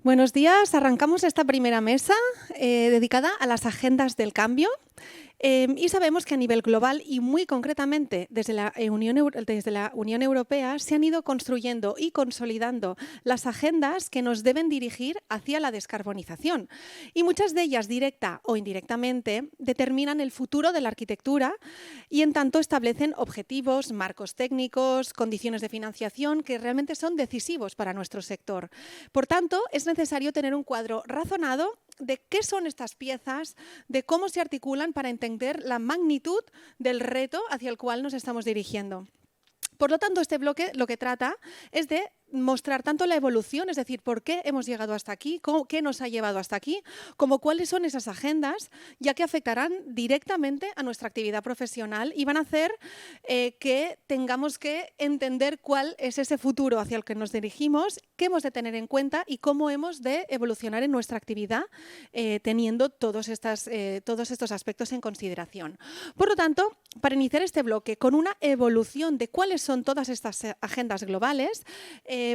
Buenos días, arrancamos esta primera mesa dedicada a las agendas del cambio. Y sabemos que a nivel global y muy concretamente desde la Unión Europea se han ido construyendo y consolidando las agendas que nos deben dirigir hacia la descarbonización. Y muchas de ellas, directa o indirectamente, determinan el futuro de la arquitectura y en tanto establecen objetivos, marcos técnicos, condiciones de financiación que realmente son decisivos para nuestro sector. Por tanto, es necesario tener un cuadro razonado de qué son estas piezas, de cómo se articulan para entender la magnitud del reto hacia el cual nos estamos dirigiendo. Por lo tanto, este bloque lo que trata es de mostrar tanto la evolución, es decir, por qué hemos llegado hasta aquí, qué nos ha llevado hasta aquí, como cuáles son esas agendas, ya que afectarán directamente a nuestra actividad profesional y van a hacer que tengamos que entender cuál es ese futuro hacia el que nos dirigimos, qué hemos de tener en cuenta y cómo hemos de evolucionar en nuestra actividad teniendo todos estos aspectos en consideración. Por lo tanto, para iniciar este bloque con una evolución de cuáles son todas estas agendas globales,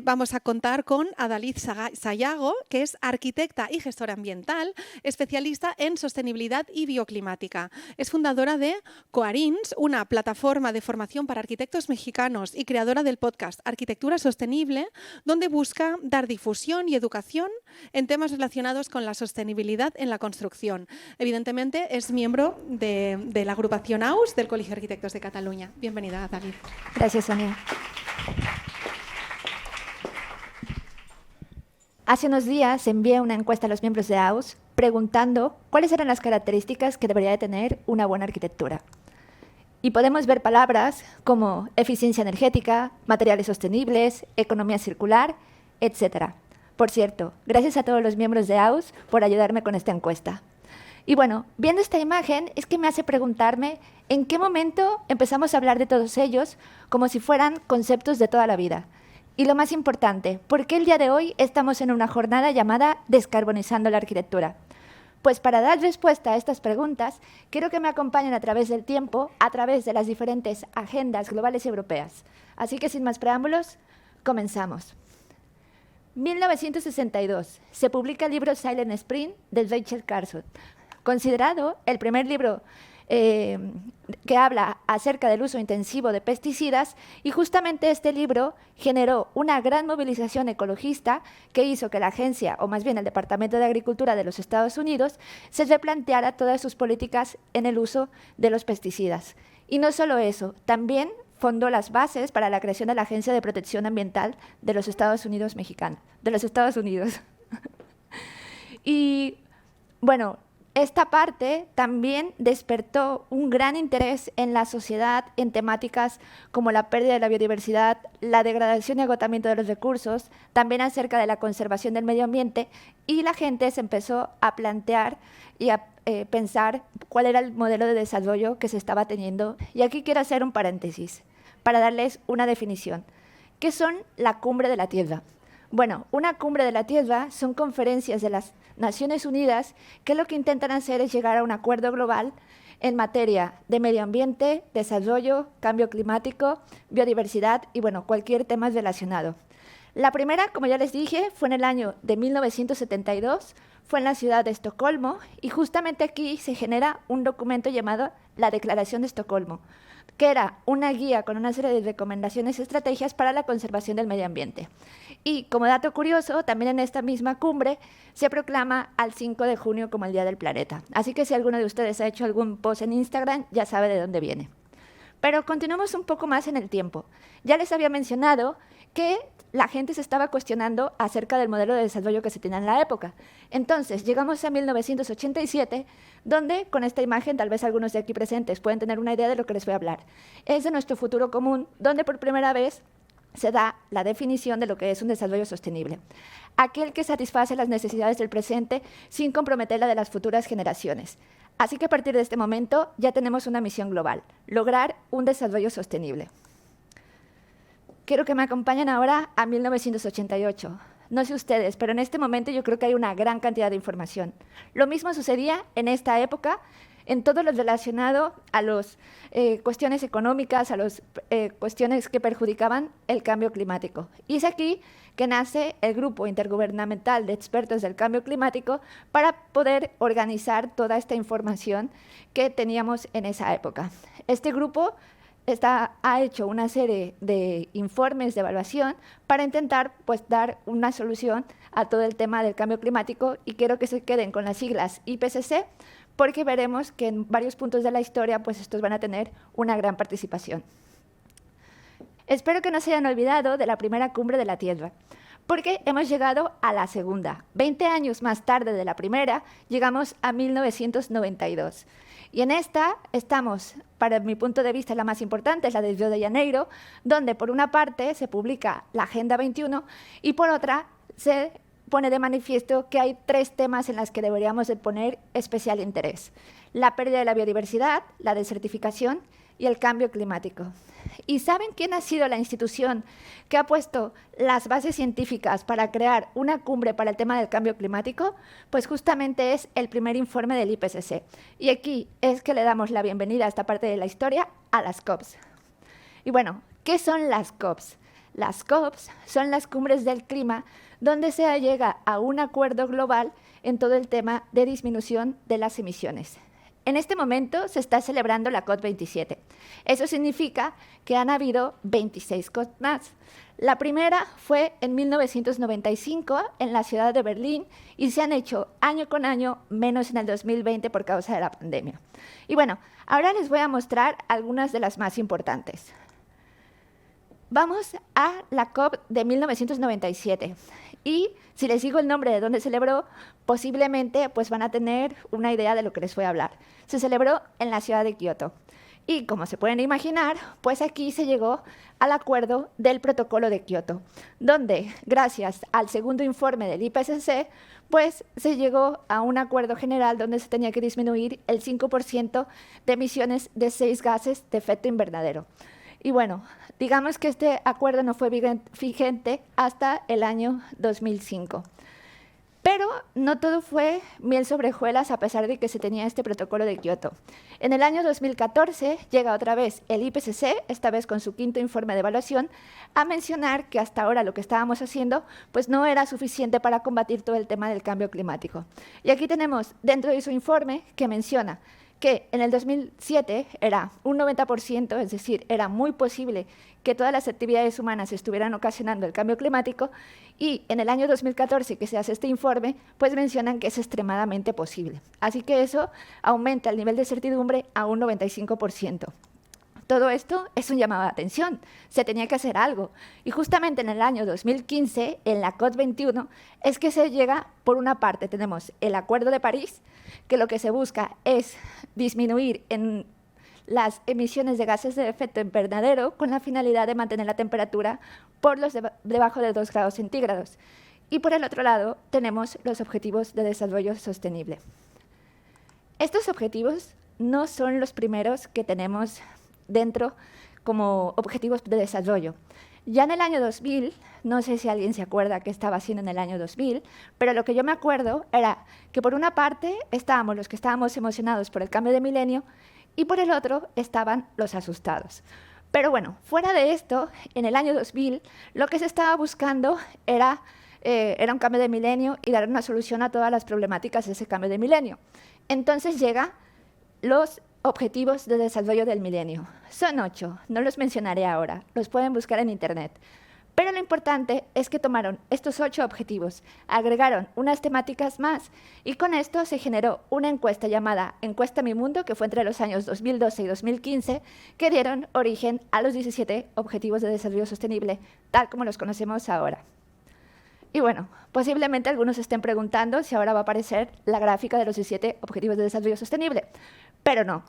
vamos a contar con Adalid Sayago, que es arquitecta y gestora ambiental, especialista en sostenibilidad y bioclimática. Es fundadora de Coarins, una plataforma de formación para arquitectos mexicanos y creadora del podcast Arquitectura Sostenible, donde busca dar difusión y educación en temas relacionados con la sostenibilidad en la construcción. Evidentemente, es miembro de la agrupación AUS del Colegio de Arquitectos de Cataluña. Bienvenida, Adalid. Gracias, Sonia. Hace unos días envié una encuesta a los miembros de AUS preguntando cuáles eran las características que debería de tener una buena arquitectura. Y podemos ver palabras como eficiencia energética, materiales sostenibles, economía circular, etc. Por cierto, gracias a todos los miembros de AUS por ayudarme con esta encuesta. Y bueno, viendo esta imagen es que me hace preguntarme en qué momento empezamos a hablar de todos ellos como si fueran conceptos de toda la vida. Y lo más importante, ¿por qué el día de hoy estamos en una jornada llamada Descarbonizando la Arquitectura? Pues para dar respuesta a estas preguntas, quiero que me acompañen a través del tiempo, a través de las diferentes agendas globales y europeas. Así que sin más preámbulos, comenzamos. 1962, se publica el libro Silent Spring de Rachel Carson, considerado el primer libro que habla acerca del uso intensivo de pesticidas, y justamente este libro generó una gran movilización ecologista que hizo que la agencia, o más bien el Departamento de Agricultura de los Estados Unidos, se replanteara todas sus políticas en el uso de los pesticidas. Y no solo eso, también fundó las bases para la creación de la Agencia de Protección Ambiental de los Estados Unidos mexicanos, de los Estados Unidos. Y bueno, esta parte también despertó un gran interés en la sociedad en temáticas como la pérdida de la biodiversidad, la degradación y agotamiento de los recursos, también acerca de la conservación del medio ambiente, y la gente se empezó a plantear y a pensar cuál era el modelo de desarrollo que se estaba teniendo. Y aquí quiero hacer un paréntesis para darles una definición. ¿Qué son la cumbre de la Tierra? Bueno, una cumbre de la Tierra son conferencias de las Naciones Unidas que lo que intentan hacer es llegar a un acuerdo global en materia de medio ambiente, desarrollo, cambio climático, biodiversidad y, bueno, cualquier tema relacionado. La primera, como ya les dije, fue en el año de 1972, fue en la ciudad de Estocolmo, y justamente aquí se genera un documento llamado la Declaración de Estocolmo, que era una guía con una serie de recomendaciones y estrategias para la conservación del medio ambiente. Y como dato curioso, también en esta misma cumbre se proclama al 5 de junio como el Día del Planeta. Así que si alguno de ustedes ha hecho algún post en Instagram, ya sabe de dónde viene. Pero continuamos un poco más en el tiempo. Ya les había mencionado que la gente se estaba cuestionando acerca del modelo de desarrollo que se tenía en la época. Entonces, llegamos a 1987, donde con esta imagen, tal vez algunos de aquí presentes pueden tener una idea de lo que les voy a hablar. Es de nuestro futuro común, donde por primera vez se da la definición de lo que es un desarrollo sostenible. Aquel que satisface las necesidades del presente sin comprometer la de las futuras generaciones. Así que a partir de este momento ya tenemos una misión global, lograr un desarrollo sostenible. Quiero que me acompañen ahora a 1988. No sé ustedes, pero en este momento yo creo que hay una gran cantidad de información. Lo mismo sucedía en esta época en todo lo relacionado a las cuestiones económicas, a las cuestiones que perjudicaban el cambio climático. Y es aquí que nace el Grupo Intergubernamental de Expertos del Cambio Climático para poder organizar toda esta información que teníamos en esa época. Este grupo ha hecho una serie de informes de evaluación para intentar pues, dar una solución a todo el tema del cambio climático, y quiero que se queden con las siglas IPCC, porque veremos que en varios puntos de la historia pues, estos van a tener una gran participación. Espero que no se hayan olvidado de la primera cumbre de la Tierra, porque hemos llegado a la segunda. 20 años más tarde de la primera, llegamos a 1992. Y en esta estamos, para mi punto de vista, la más importante, es la de Río de Janeiro, donde por una parte se publica la Agenda 21 y por otra se pone de manifiesto que hay 3 temas en los que deberíamos de poner especial interés: la pérdida de la biodiversidad, la desertificación y el cambio climático. ¿Y saben quién ha sido la institución que ha puesto las bases científicas para crear una cumbre para el tema del cambio climático? Pues justamente es el primer informe del IPCC. Y aquí es que le damos la bienvenida a esta parte de la historia, a las COPs. Y bueno, ¿qué son las COPs? Las COPs son las cumbres del clima donde se llega a un acuerdo global en todo el tema de disminución de las emisiones. En este momento se está celebrando la COP27. Eso significa que han habido 26 COP más. La primera fue en 1995 en la ciudad de Berlín y se han hecho año con año, menos en el 2020 por causa de la pandemia. Y bueno, ahora les voy a mostrar algunas de las más importantes. Vamos a la COP de 1997 y si les digo el nombre de dónde celebró, posiblemente pues van a tener una idea de lo que les voy a hablar. Se celebró en la ciudad de Kioto y como se pueden imaginar, pues aquí se llegó al acuerdo del protocolo de Kioto, donde gracias al segundo informe del IPCC, pues se llegó a un acuerdo general donde se tenía que disminuir el 5% de emisiones de 6 gases de efecto invernadero. Y bueno, digamos que este acuerdo no fue vigente hasta el año 2005. Pero no todo fue miel sobre hojuelas a pesar de que se tenía este protocolo de Kioto. En el año 2014 llega otra vez el IPCC, esta vez con su quinto informe de evaluación, a mencionar que hasta ahora lo que estábamos haciendo pues no era suficiente para combatir todo el tema del cambio climático. Y aquí tenemos dentro de su informe que menciona que en el 2007 era un 90%, es decir, era muy posible que todas las actividades humanas estuvieran ocasionando el cambio climático, y en el año 2014 que se hace este informe, pues mencionan que es extremadamente posible. Así que eso aumenta el nivel de certidumbre a un 95%. Todo esto es un llamado de atención, se tenía que hacer algo. Y justamente en el año 2015, en la COP21, es que se llega, por una parte, tenemos el Acuerdo de París, que lo que se busca es disminuir en las emisiones de gases de efecto invernadero con la finalidad de mantener la temperatura por debajo de 2 grados centígrados. Y por el otro lado, tenemos los Objetivos de Desarrollo Sostenible. Estos objetivos no son los primeros que tenemos dentro como objetivos de desarrollo. Ya en el año 2000, no sé si alguien se acuerda qué estaba haciendo en el año 2000, pero lo que yo me acuerdo era que por una parte estábamos los que estábamos emocionados por el cambio de milenio y por el otro estaban los asustados. Pero bueno, fuera de esto, en el año 2000 lo que se estaba buscando era un cambio de milenio y dar una solución a todas las problemáticas de ese cambio de milenio. Entonces llega los Objetivos de Desarrollo del Milenio. Son 8, no los mencionaré ahora, los pueden buscar en internet. Pero lo importante es que tomaron estos 8 objetivos, agregaron unas temáticas más y con esto se generó una encuesta llamada Encuesta Mi Mundo, que fue entre los años 2012 y 2015, que dieron origen a los 17 Objetivos de Desarrollo Sostenible, tal como los conocemos ahora. Y bueno, posiblemente algunos estén preguntando si ahora va a aparecer la gráfica de los 17 Objetivos de Desarrollo Sostenible, pero no.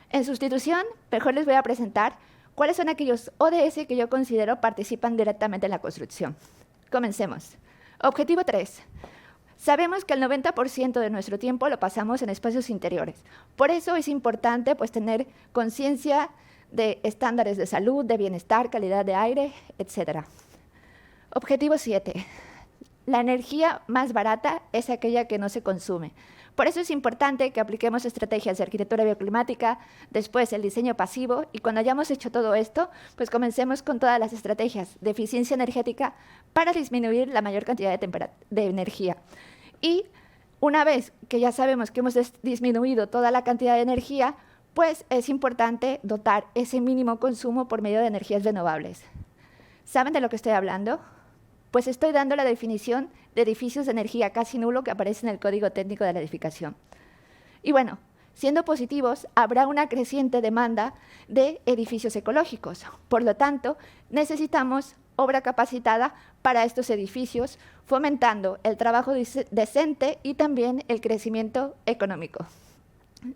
En sustitución, mejor les voy a presentar cuáles son aquellos ODS que yo considero participan directamente en la construcción. Comencemos. Objetivo 3. Sabemos que el 90% de nuestro tiempo lo pasamos en espacios interiores. Por eso es importante pues, tener conciencia de estándares de salud, de bienestar, calidad de aire, etc. Objetivo 7. la energía más barata es aquella que no se consume. Por eso es importante que apliquemos estrategias de arquitectura bioclimática, después el diseño pasivo, y cuando hayamos hecho todo esto, pues comencemos con todas las estrategias de eficiencia energética para disminuir la mayor cantidad de energía. Y una vez que ya sabemos que hemos disminuido toda la cantidad de energía, pues es importante dotar ese mínimo consumo por medio de energías renovables. ¿Saben de lo que estoy hablando? Pues estoy dando la definición de edificios de energía casi nulo que aparece en el Código Técnico de la Edificación. Y bueno, siendo positivos, habrá una creciente demanda de edificios ecológicos. Por lo tanto, necesitamos obra capacitada para estos edificios, fomentando el trabajo decente y también el crecimiento económico.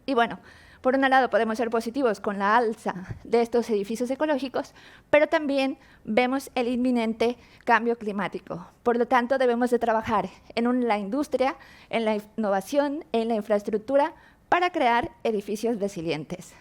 Y bueno, por un lado podemos ser positivos con la alza de estos edificios ecológicos, pero también vemos el inminente cambio climático. Por lo tanto, debemos de trabajar en la industria, en la innovación, en la infraestructura para crear edificios resilientes.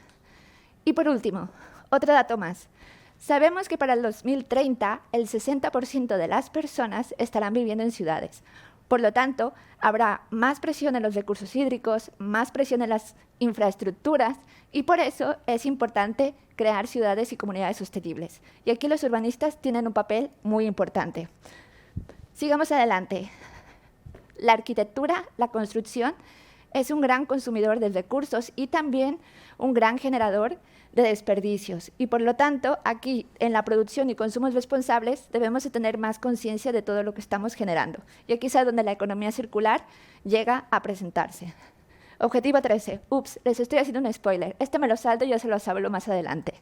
Y por último, otro dato más. Sabemos que para el 2030 el 60% de las personas estarán viviendo en ciudades. Por lo tanto, habrá más presión en los recursos hídricos, más presión en las infraestructuras, y por eso es importante crear ciudades y comunidades sostenibles. Y aquí los urbanistas tienen un papel muy importante. Sigamos adelante. La arquitectura, la construcción, es un gran consumidor de recursos y también un gran generador de desperdicios. Y por lo tanto, aquí en la producción y consumos responsables debemos de tener más conciencia de todo lo que estamos generando. Y aquí es donde la economía circular llega a presentarse. Objetivo 13. Ups, les estoy haciendo un spoiler. Este me lo salto y yo se los hablo más adelante.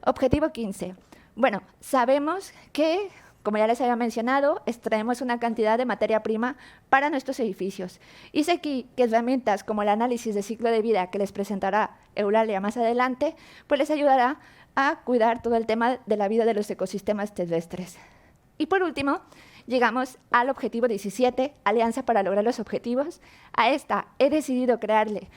Objetivo 15. Bueno, sabemos que, como ya les había mencionado, extraemos una cantidad de materia prima para nuestros edificios. Y sé aquí que herramientas como el análisis de ciclo de vida que les presentará Eulalia más adelante, pues les ayudará a cuidar todo el tema de la vida de los ecosistemas terrestres. Y por último, llegamos al objetivo 17, Alianza para lograr los objetivos. A esta he decidido crearle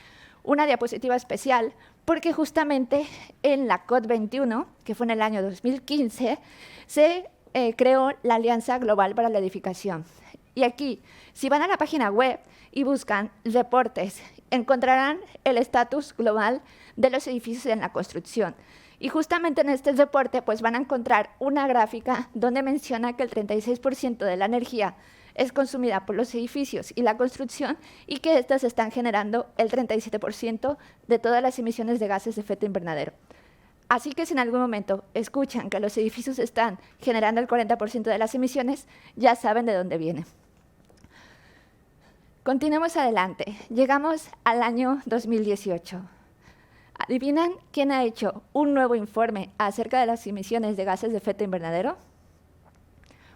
una diapositiva especial porque justamente en la COP21, que fue en el año 2015, se creó la Alianza Global para la Edificación. Y aquí, si van a la página web y buscan reportes, encontrarán el estatus global de los edificios en la construcción. Y justamente en este reporte pues van a encontrar una gráfica donde menciona que el 36% de la energía es consumida por los edificios y la construcción y que estas están generando el 37% de todas las emisiones de gases de efecto invernadero. Así que si en algún momento escuchan que los edificios están generando el 40% de las emisiones, ya saben de dónde viene. Continuemos adelante. Llegamos al año 2018. ¿Adivinan quién ha hecho un nuevo informe acerca de las emisiones de gases de efecto invernadero?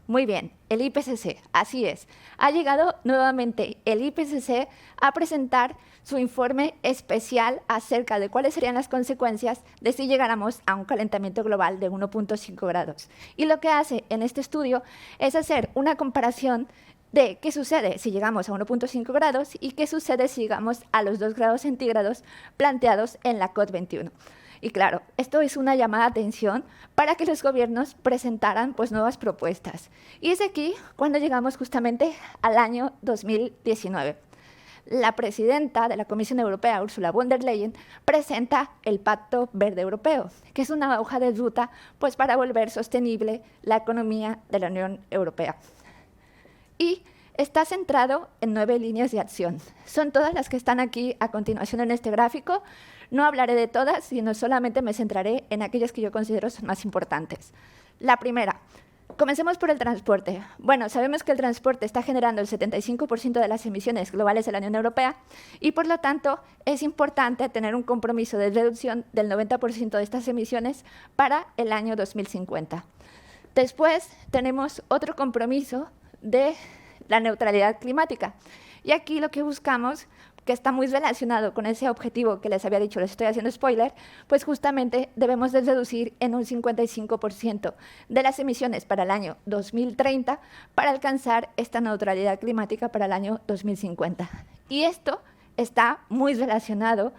Muy bien, el IPCC, así es. Ha llegado nuevamente el IPCC a presentar su informe especial acerca de cuáles serían las consecuencias de si llegáramos a un calentamiento global de 1.5 grados. Y lo que hace en este estudio es hacer una comparación de qué sucede si llegamos a 1.5 grados y qué sucede si llegamos a los 2 grados centígrados planteados en la COP21. Y claro, esto es una llamada de atención para que los gobiernos presentaran pues, nuevas propuestas. Y es aquí cuando llegamos justamente al año 2019. La presidenta de la Comisión Europea, Ursula von der Leyen, presenta el Pacto Verde Europeo, que es una hoja de ruta pues, para volver sostenible la economía de la Unión Europea. Y está centrado en 9 líneas de acción. Son todas las que están aquí a continuación en este gráfico. No hablaré de todas, sino solamente me centraré en aquellas que yo considero son más importantes. La primera, comencemos por el transporte. Bueno, sabemos que el transporte está generando el 75% de las emisiones globales de la Unión Europea y, por lo tanto, es importante tener un compromiso de reducción del 90% de estas emisiones para el año 2050. Después, tenemos otro compromiso de la neutralidad climática. Y aquí lo que buscamos, que está muy relacionado con ese objetivo que les había dicho, les estoy haciendo spoiler, pues justamente debemos de reducir en un 55% de las emisiones para el año 2030 para alcanzar esta neutralidad climática para el año 2050. Y esto está muy relacionado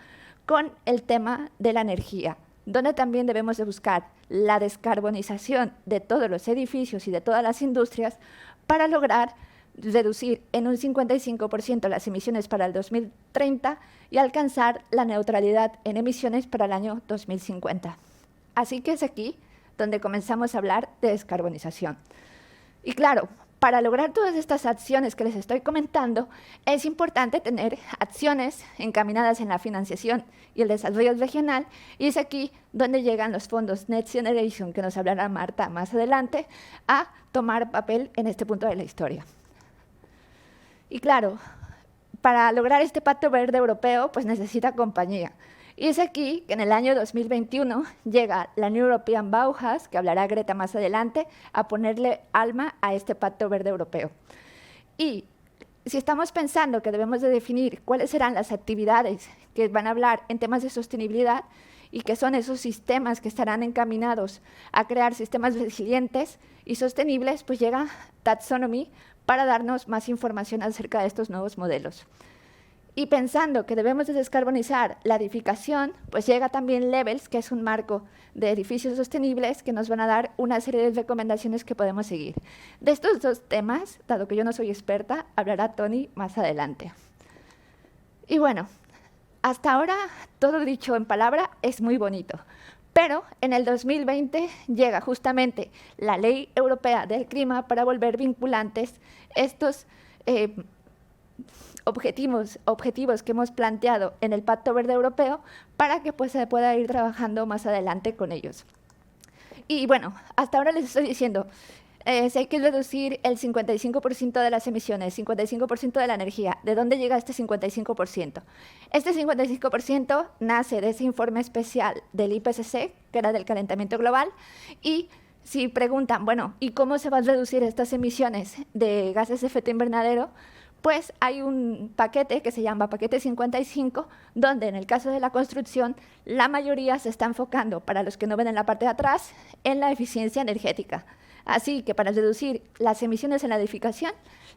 con el tema de la energía, donde también debemos de buscar la descarbonización de todos los edificios y de todas las industrias para lograr reducir en un 55% las emisiones para el 2030 y alcanzar la neutralidad en emisiones para el año 2050. Así que es aquí donde comenzamos a hablar de descarbonización. Y claro, para lograr todas estas acciones que les estoy comentando, es importante tener acciones encaminadas en la financiación y el desarrollo regional, y es aquí donde llegan los fondos Next Generation, que nos hablará Marta más adelante, a tomar papel en este punto de la historia. Y claro, para lograr este Pacto Verde Europeo, pues necesita compañía. Y es aquí que en el año 2021 llega la New European Bauhaus, que hablará Greta más adelante, a ponerle alma a este Pacto Verde Europeo. Y si estamos pensando que debemos de definir cuáles serán las actividades que van a hablar en temas de sostenibilidad y que son esos sistemas que estarán encaminados a crear sistemas resilientes y sostenibles, pues llega Taxonomy para darnos más información acerca de estos nuevos modelos. Y pensando que debemos de descarbonizar la edificación, pues llega también Levels, que es un marco de edificios sostenibles que nos van a dar una serie de recomendaciones que podemos seguir. De estos dos temas, dado que yo no soy experta, hablará Tony más adelante. Y bueno, hasta ahora todo dicho en palabra es muy bonito, pero en el 2020 llega justamente la Ley Europea del Clima para volver vinculantes estos objetivos que hemos planteado en el Pacto Verde Europeo para que pues, se pueda ir trabajando más adelante con ellos. Y bueno, hasta ahora les estoy diciendo, si hay que reducir el 55% de las emisiones, 55% de la energía, ¿de dónde llega este 55%? Este 55% nace de ese informe especial del IPCC, que era del calentamiento global, y si preguntan, bueno, ¿y cómo se van a reducir estas emisiones de gases de efecto invernadero? Pues hay un paquete que se llama Paquete 55, donde en el caso de la construcción, la mayoría se está enfocando, para los que no ven en la parte de atrás, en la eficiencia energética. Así que para reducir las emisiones en la edificación,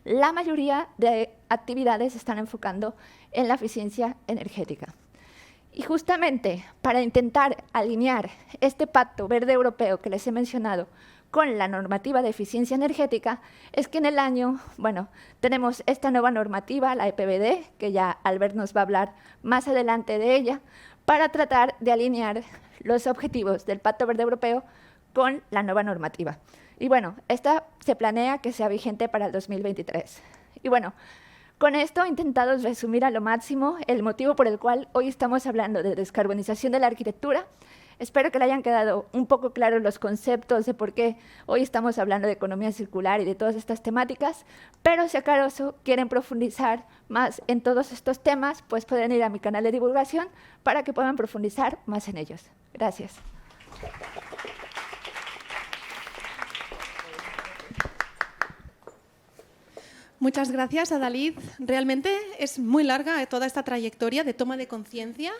la mayoría de actividades se están enfocando en la eficiencia energética. Y justamente para intentar alinear este Pacto Verde Europeo que les he mencionado con la normativa de eficiencia energética, es que en el año, bueno, tenemos esta nueva normativa, la EPBD, que ya Albert nos va a hablar más adelante de ella, para tratar de alinear los objetivos del Pacto Verde Europeo con la nueva normativa. Y bueno, esta se planea que sea vigente para el 2023. Y bueno, con esto he intentado resumir a lo máximo el motivo por el cual hoy estamos hablando de descarbonización de la arquitectura. Espero que le hayan quedado un poco claros los conceptos de por qué hoy estamos hablando de economía circular y de todas estas temáticas, pero si acaso quieren profundizar más en todos estos temas, pues pueden ir a mi canal de divulgación para que puedan profundizar más en ellos. Gracias. Muchas gracias, Adalid. Realmente es muy larga toda esta trayectoria de toma de conciencia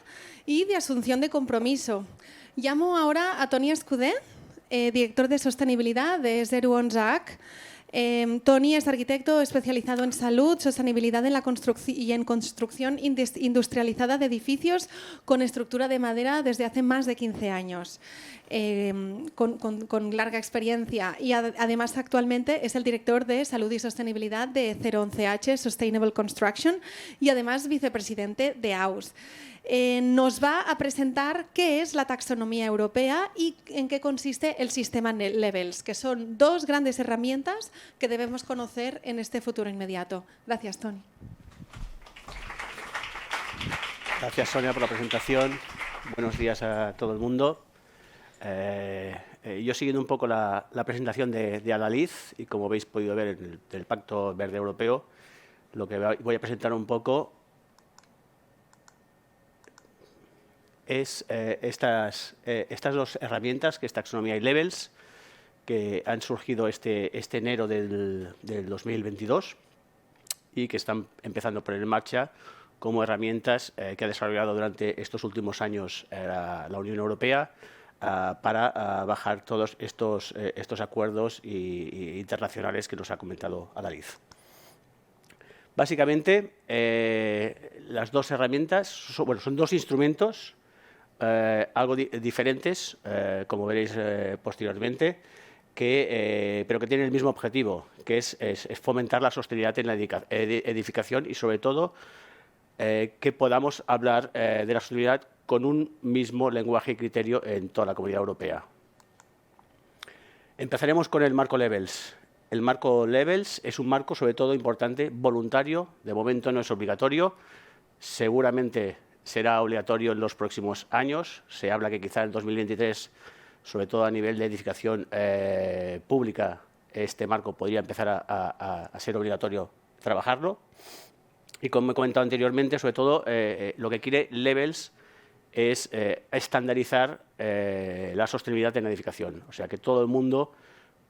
y de asunción de compromiso. Llamo ahora a Toni Escudé, director de sostenibilidad de 01-AH. Toni es arquitecto especializado en salud, sostenibilidad en la y en construcción industrializada de edificios con estructura de madera desde hace más de 15 años. Con larga experiencia y además actualmente es el director de salud y sostenibilidad de 011H Sustainable Construction y además vicepresidente de AUS. Nos va a presentar qué es la taxonomía europea y en qué consiste el sistema Levels, que son dos grandes herramientas que debemos conocer en este futuro inmediato. Gracias, Toni. Gracias, Sonia, por la presentación. Buenos días a todo el mundo. Yo siguiendo un poco la presentación de Adalid y como habéis podido ver en el Pacto Verde Europeo, lo que voy a presentar un poco es estas dos herramientas, que es Taxonomía y Levels, que han surgido este enero del 2022 y que están empezando a poner en marcha como herramientas que ha desarrollado durante estos últimos años la Unión Europea para bajar todos estos acuerdos internacionales que nos ha comentado Adalid. Básicamente, las dos herramientas son dos instrumentos algo diferentes, como veréis posteriormente, pero que tienen el mismo objetivo, que es fomentar la sostenibilidad en la edificación y, sobre todo, que podamos hablar de la sostenibilidad con un mismo lenguaje y criterio en toda la Comunidad Europea. Empezaremos con el marco Levels. El marco Levels es un marco, sobre todo, importante, voluntario. De momento no es obligatorio. Seguramente será obligatorio en los próximos años. Se habla que quizá en 2023, sobre todo a nivel de edificación pública, este marco podría empezar a ser obligatorio trabajarlo. Y como he comentado anteriormente, sobre todo, lo que quiere Levels es estandarizar la sostenibilidad en la edificación. O sea, que todo el mundo,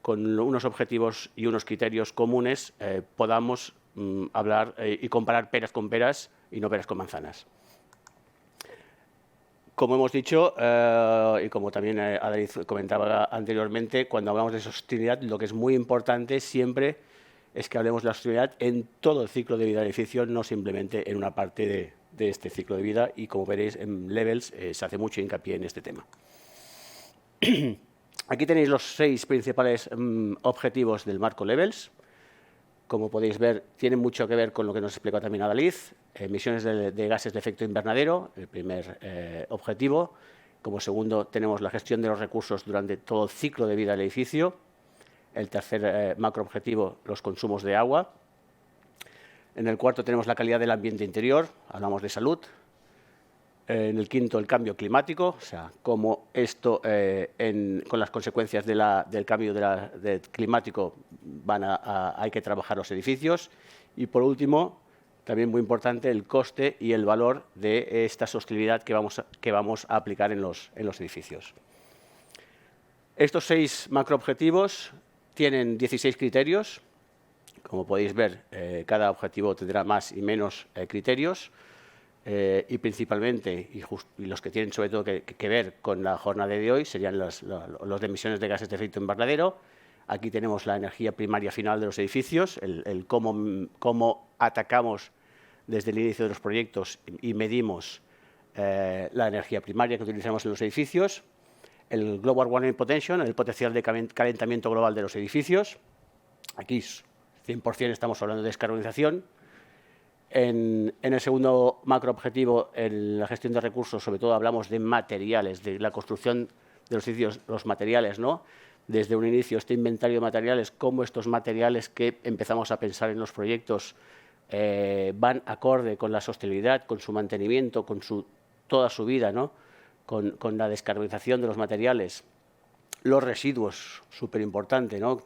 con unos objetivos y unos criterios comunes, podamos hablar y comparar peras con peras y no peras con manzanas. Como hemos dicho, y como también Adalid comentaba anteriormente, cuando hablamos de sostenibilidad, lo que es muy importante siempre es que hablemos de la sostenibilidad en todo el ciclo de vida del edificio, no simplemente en una parte de este ciclo de vida, y como veréis en Levels se hace mucho hincapié en este tema. Aquí tenéis los 6 principales objetivos del marco Levels. Como podéis ver, tienen mucho que ver con lo que nos explicó también Adalid. Emisiones de gases de efecto invernadero, el primer objetivo. Como segundo, tenemos la gestión de los recursos durante todo el ciclo de vida del edificio. El tercer macroobjetivo, los consumos de agua. En el cuarto tenemos la calidad del ambiente interior, hablamos de salud. En el quinto, el cambio climático, o sea, cómo esto, con las consecuencias del cambio climático, hay que trabajar los edificios. Y por último, también muy importante, el coste y el valor de esta sostenibilidad que vamos a aplicar en los edificios. Estos 6 macroobjetivos tienen 16 criterios. Como podéis ver, cada objetivo tendrá más y menos criterios. Y principalmente, y los que tienen sobre todo que ver con la jornada de hoy, serían los de emisiones de gases de efecto invernadero. Aquí tenemos la energía primaria final de los edificios, el cómo atacamos desde el inicio de los proyectos y medimos la energía primaria que utilizamos en los edificios. El Global Warming Potential, el potencial de calentamiento global de los edificios. Aquí 100% estamos hablando de descarbonización. En el segundo macroobjetivo, en la gestión de recursos, sobre todo hablamos de materiales, de la construcción de los edificios, los materiales, ¿no? Desde un inicio, este inventario de materiales, cómo estos materiales que empezamos a pensar en los proyectos van acorde con la sostenibilidad, con su mantenimiento, con toda su vida, ¿no? Con la descarbonización de los materiales. Los residuos, súper importante, ¿no?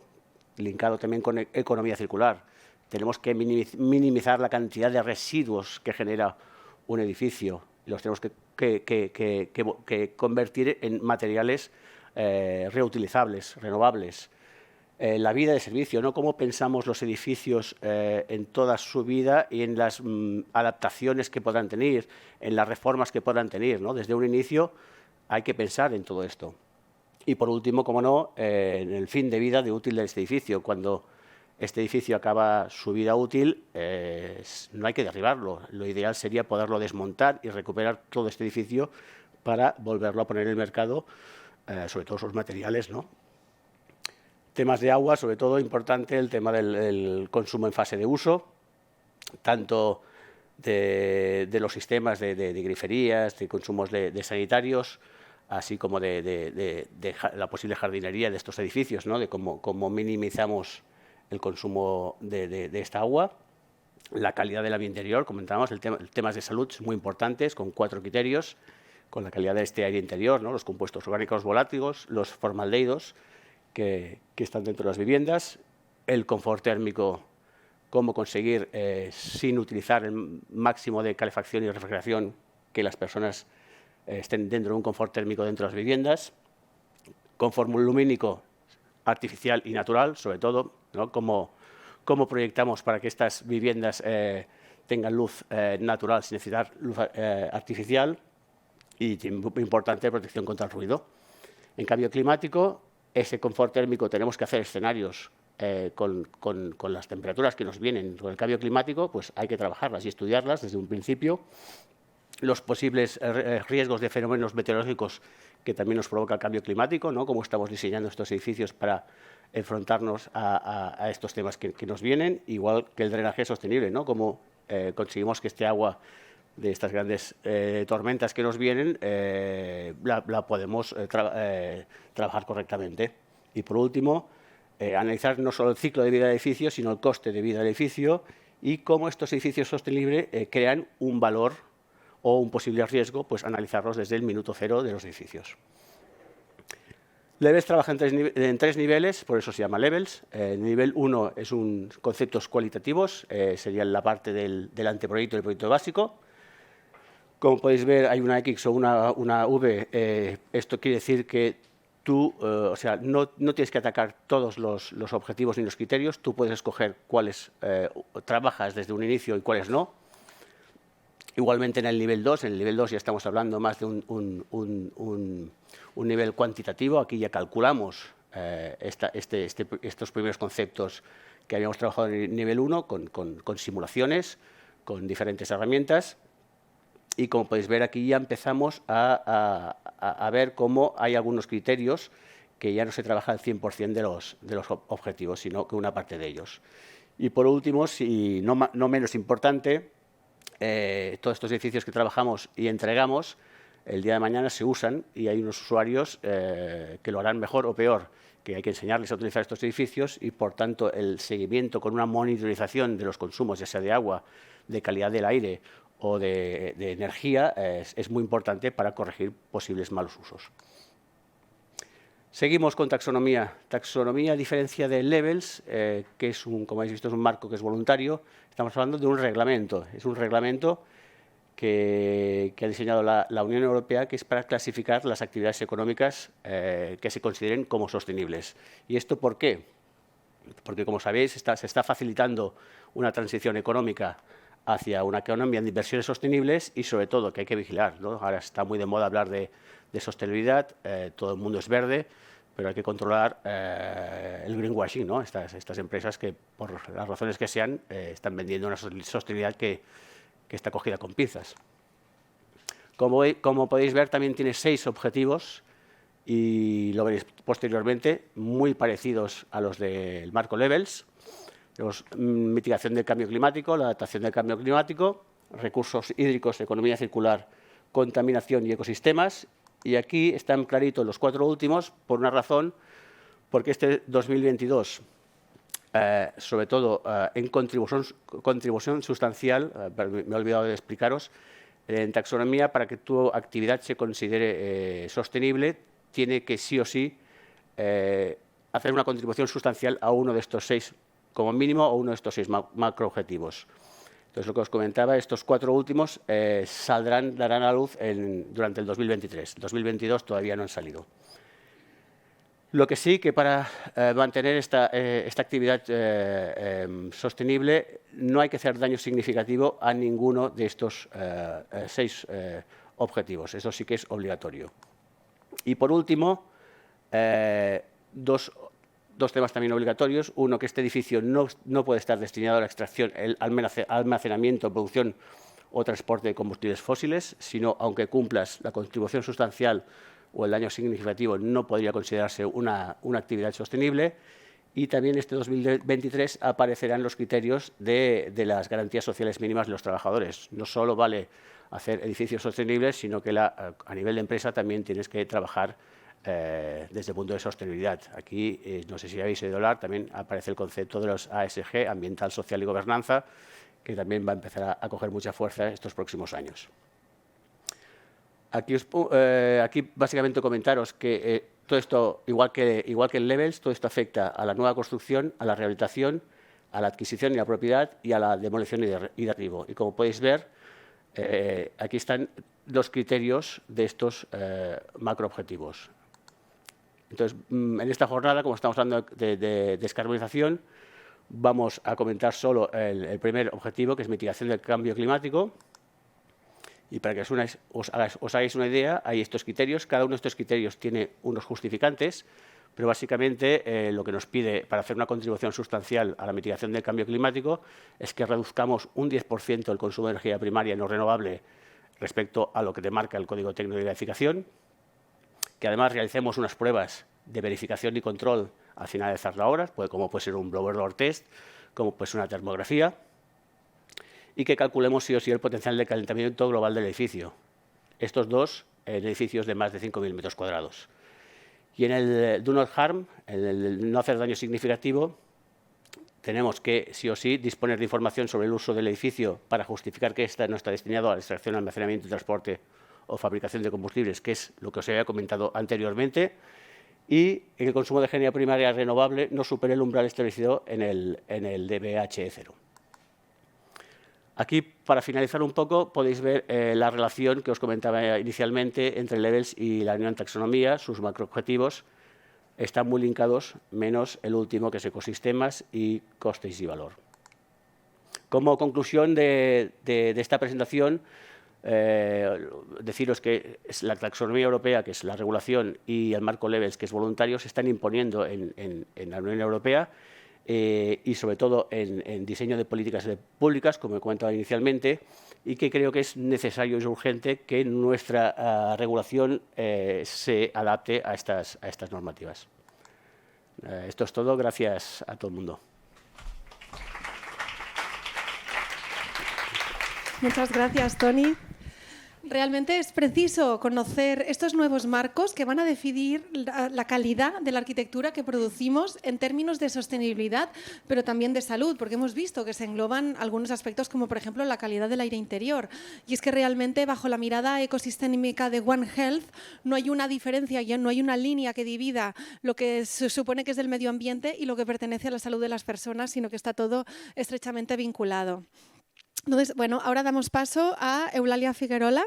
Linkado también con economía circular. Tenemos que minimizar la cantidad de residuos que genera un edificio. Los tenemos que convertir en materiales reutilizables, renovables. La vida de servicio, ¿no? Cómo pensamos los edificios en toda su vida y en las adaptaciones que puedan tener, en las reformas que puedan tener, ¿no? Desde un inicio hay que pensar en todo esto. Y por último, como no, en el fin de vida de útil de este edificio. Cuando este edificio acaba su vida útil, no hay que derribarlo. Lo ideal sería poderlo desmontar y recuperar todo este edificio para volverlo a poner en el mercado, sobre todo sus materiales, ¿no? Temas de agua, sobre todo importante el tema del consumo en fase de uso, tanto de los sistemas de griferías, de consumos de sanitarios, así como de la posible jardinería de estos edificios, ¿no? De cómo minimizamos el consumo de esta agua. La calidad del ambiente interior, comentábamos, temas de salud muy importantes, con 4 criterios, con la calidad de este aire interior, ¿no? Los compuestos orgánicos volátiles, los formaldehídos que están dentro de las viviendas, el confort térmico, cómo conseguir, sin utilizar el máximo de calefacción y refrigeración, que las personas estén dentro de un confort térmico dentro de las viviendas, confort lumínico artificial y natural, sobre todo, ¿no? Cómo proyectamos para que estas viviendas tengan luz natural sin necesitar luz artificial, y muy importante, protección contra el ruido. En cambio climático, ese confort térmico, tenemos que hacer escenarios con las temperaturas que nos vienen con el cambio climático, pues hay que trabajarlas y estudiarlas desde un principio los posibles riesgos de fenómenos meteorológicos que también nos provoca el cambio climático, ¿no? Cómo estamos diseñando estos edificios para enfrentarnos a estos temas que nos vienen, igual que el drenaje sostenible, ¿no? Cómo conseguimos que este agua de estas grandes tormentas que nos vienen la podemos trabajar correctamente. Y por último, analizar no solo el ciclo de vida del edificio, sino el coste de vida del edificio y cómo estos edificios sostenibles crean un valor o un posible riesgo, pues analizarlos desde el minuto cero de los edificios. Levels trabaja en tres niveles, por eso se llama Levels. El nivel 1 es conceptos cualitativos, sería la parte del anteproyecto y el proyecto básico. Como podéis ver, hay una X o una V. Esto quiere decir que tú, no tienes que atacar todos los objetivos ni los criterios. Tú puedes escoger cuáles trabajas desde un inicio y cuáles no. Igualmente en el nivel 2, ya estamos hablando más de un nivel cuantitativo. Aquí ya calculamos estos primeros conceptos que habíamos trabajado en el nivel 1 con simulaciones, con diferentes herramientas. Y como podéis ver, aquí ya empezamos a ver cómo hay algunos criterios que ya no se trabaja al 100% de los objetivos, sino que una parte de ellos. Y por último, y no menos importante, todos estos edificios que trabajamos y entregamos, el día de mañana se usan y hay unos usuarios que lo harán mejor o peor, que hay que enseñarles a utilizar estos edificios y, por tanto, el seguimiento con una monitorización de los consumos, ya sea de agua, de calidad del aire o de energía, es muy importante para corregir posibles malos usos. Seguimos con taxonomía. Taxonomía, a diferencia de Levels, que es como habéis visto, es un marco que es voluntario. Estamos hablando de un reglamento. Es un reglamento que ha diseñado la Unión Europea, que es para clasificar las actividades económicas que se consideren como sostenibles. ¿Y esto por qué? Porque, como sabéis, se está facilitando una transición económica hacia una economía de inversiones sostenibles y, sobre todo, que hay que vigilar, ¿no? Ahora está muy de moda hablar de sostenibilidad, todo el mundo es verde, pero hay que controlar el greenwashing, ¿no? Estas empresas que, por las razones que sean, están vendiendo una sostenibilidad que está cogida con pinzas. Como podéis ver, también tiene 6 objetivos y lo veréis posteriormente, muy parecidos a los del marco Levels. Mitigación del cambio climático, la adaptación del cambio climático, recursos hídricos, economía circular, contaminación y ecosistemas. Y aquí están claritos los 4 últimos por una razón, porque este 2022, sobre todo en contribución sustancial, me he olvidado de explicaros, en taxonomía, para que tu actividad se considere sostenible, tiene que sí o sí hacer una contribución sustancial a uno de estos 6, como mínimo, o uno de estos 6 macroobjetivos. Entonces, lo que os comentaba, estos 4 últimos darán a luz durante el 2023. El 2022 todavía no han salido. Lo que sí, que para mantener esta actividad sostenible no hay que hacer daño significativo a ninguno de estos 6 objetivos. Eso sí que es obligatorio. Y, por último, dos temas también obligatorios. Uno, que este edificio no puede estar destinado a la extracción, el almacenamiento, producción o transporte de combustibles fósiles, sino, aunque cumplas la contribución sustancial o el daño significativo, no podría considerarse una actividad sostenible. Y también este 2023 aparecerán los criterios de las garantías sociales mínimas de los trabajadores. No solo vale hacer edificios sostenibles, sino que a nivel de empresa también tienes que trabajar desde el punto de sostenibilidad. Aquí, no sé si habéis oído hablar, también aparece el concepto de los ASG, ambiental, social y gobernanza, que también va a empezar a coger mucha fuerza estos próximos años. Aquí básicamente comentaros que todo esto, igual que en Levels, todo esto afecta a la nueva construcción, a la rehabilitación, a la adquisición y la propiedad y a la demolición y derribo. Y como podéis ver, aquí están los criterios de estos macroobjetivos. Entonces, en esta jornada, como estamos hablando de descarbonización, vamos a comentar solo el primer objetivo, que es mitigación del cambio climático. Y para que os hagáis una idea, hay estos criterios. Cada uno de estos criterios tiene unos justificantes, pero básicamente lo que nos pide para hacer una contribución sustancial a la mitigación del cambio climático es que reduzcamos un 10% el consumo de energía primaria no renovable respecto a lo que demarca el Código Técnico de Verificación, que además realicemos unas pruebas de verificación y control al finalizar la obra, como puede ser un blower door test, como puede ser una termografía, y que calculemos sí o sí el potencial de calentamiento global del edificio. Estos dos en edificios de más de 5.000 metros cuadrados. Y en el do not harm, en el no hacer daño significativo, tenemos que sí o sí disponer de información sobre el uso del edificio para justificar que ésta no está destinado a la extracción, almacenamiento, transporte o fabricación de combustibles, que es lo que os había comentado anteriormente, y que el consumo de energía primaria renovable no supere el umbral establecido en el DBHE 0. Aquí, para finalizar un poco, podéis ver la relación que os comentaba inicialmente entre Levels y la Unión Taxonomía. Sus macroobjetivos están muy linkados, menos el último, que es ecosistemas y costes y valor. Como conclusión de esta presentación, deciros que la taxonomía europea, que es la regulación, y el marco Levels, que es voluntario, se están imponiendo en la Unión Europea y sobre todo en diseño de políticas públicas, como he comentado inicialmente, y que creo que es necesario y urgente que nuestra regulación se adapte a estas normativas. Esto es todo. Gracias a todo el mundo. Muchas gracias, Toni. Realmente es preciso conocer estos nuevos marcos que van a definir la calidad de la arquitectura que producimos en términos de sostenibilidad, pero también de salud, porque hemos visto que se engloban algunos aspectos como, por ejemplo, la calidad del aire interior. Y es que realmente, bajo la mirada ecosistémica de One Health, no hay una diferencia, no hay una línea que divida lo que se supone que es del medio ambiente y lo que pertenece a la salud de las personas, sino que está todo estrechamente vinculado. Entonces, bueno, ahora damos paso a Eulalia Figuerola,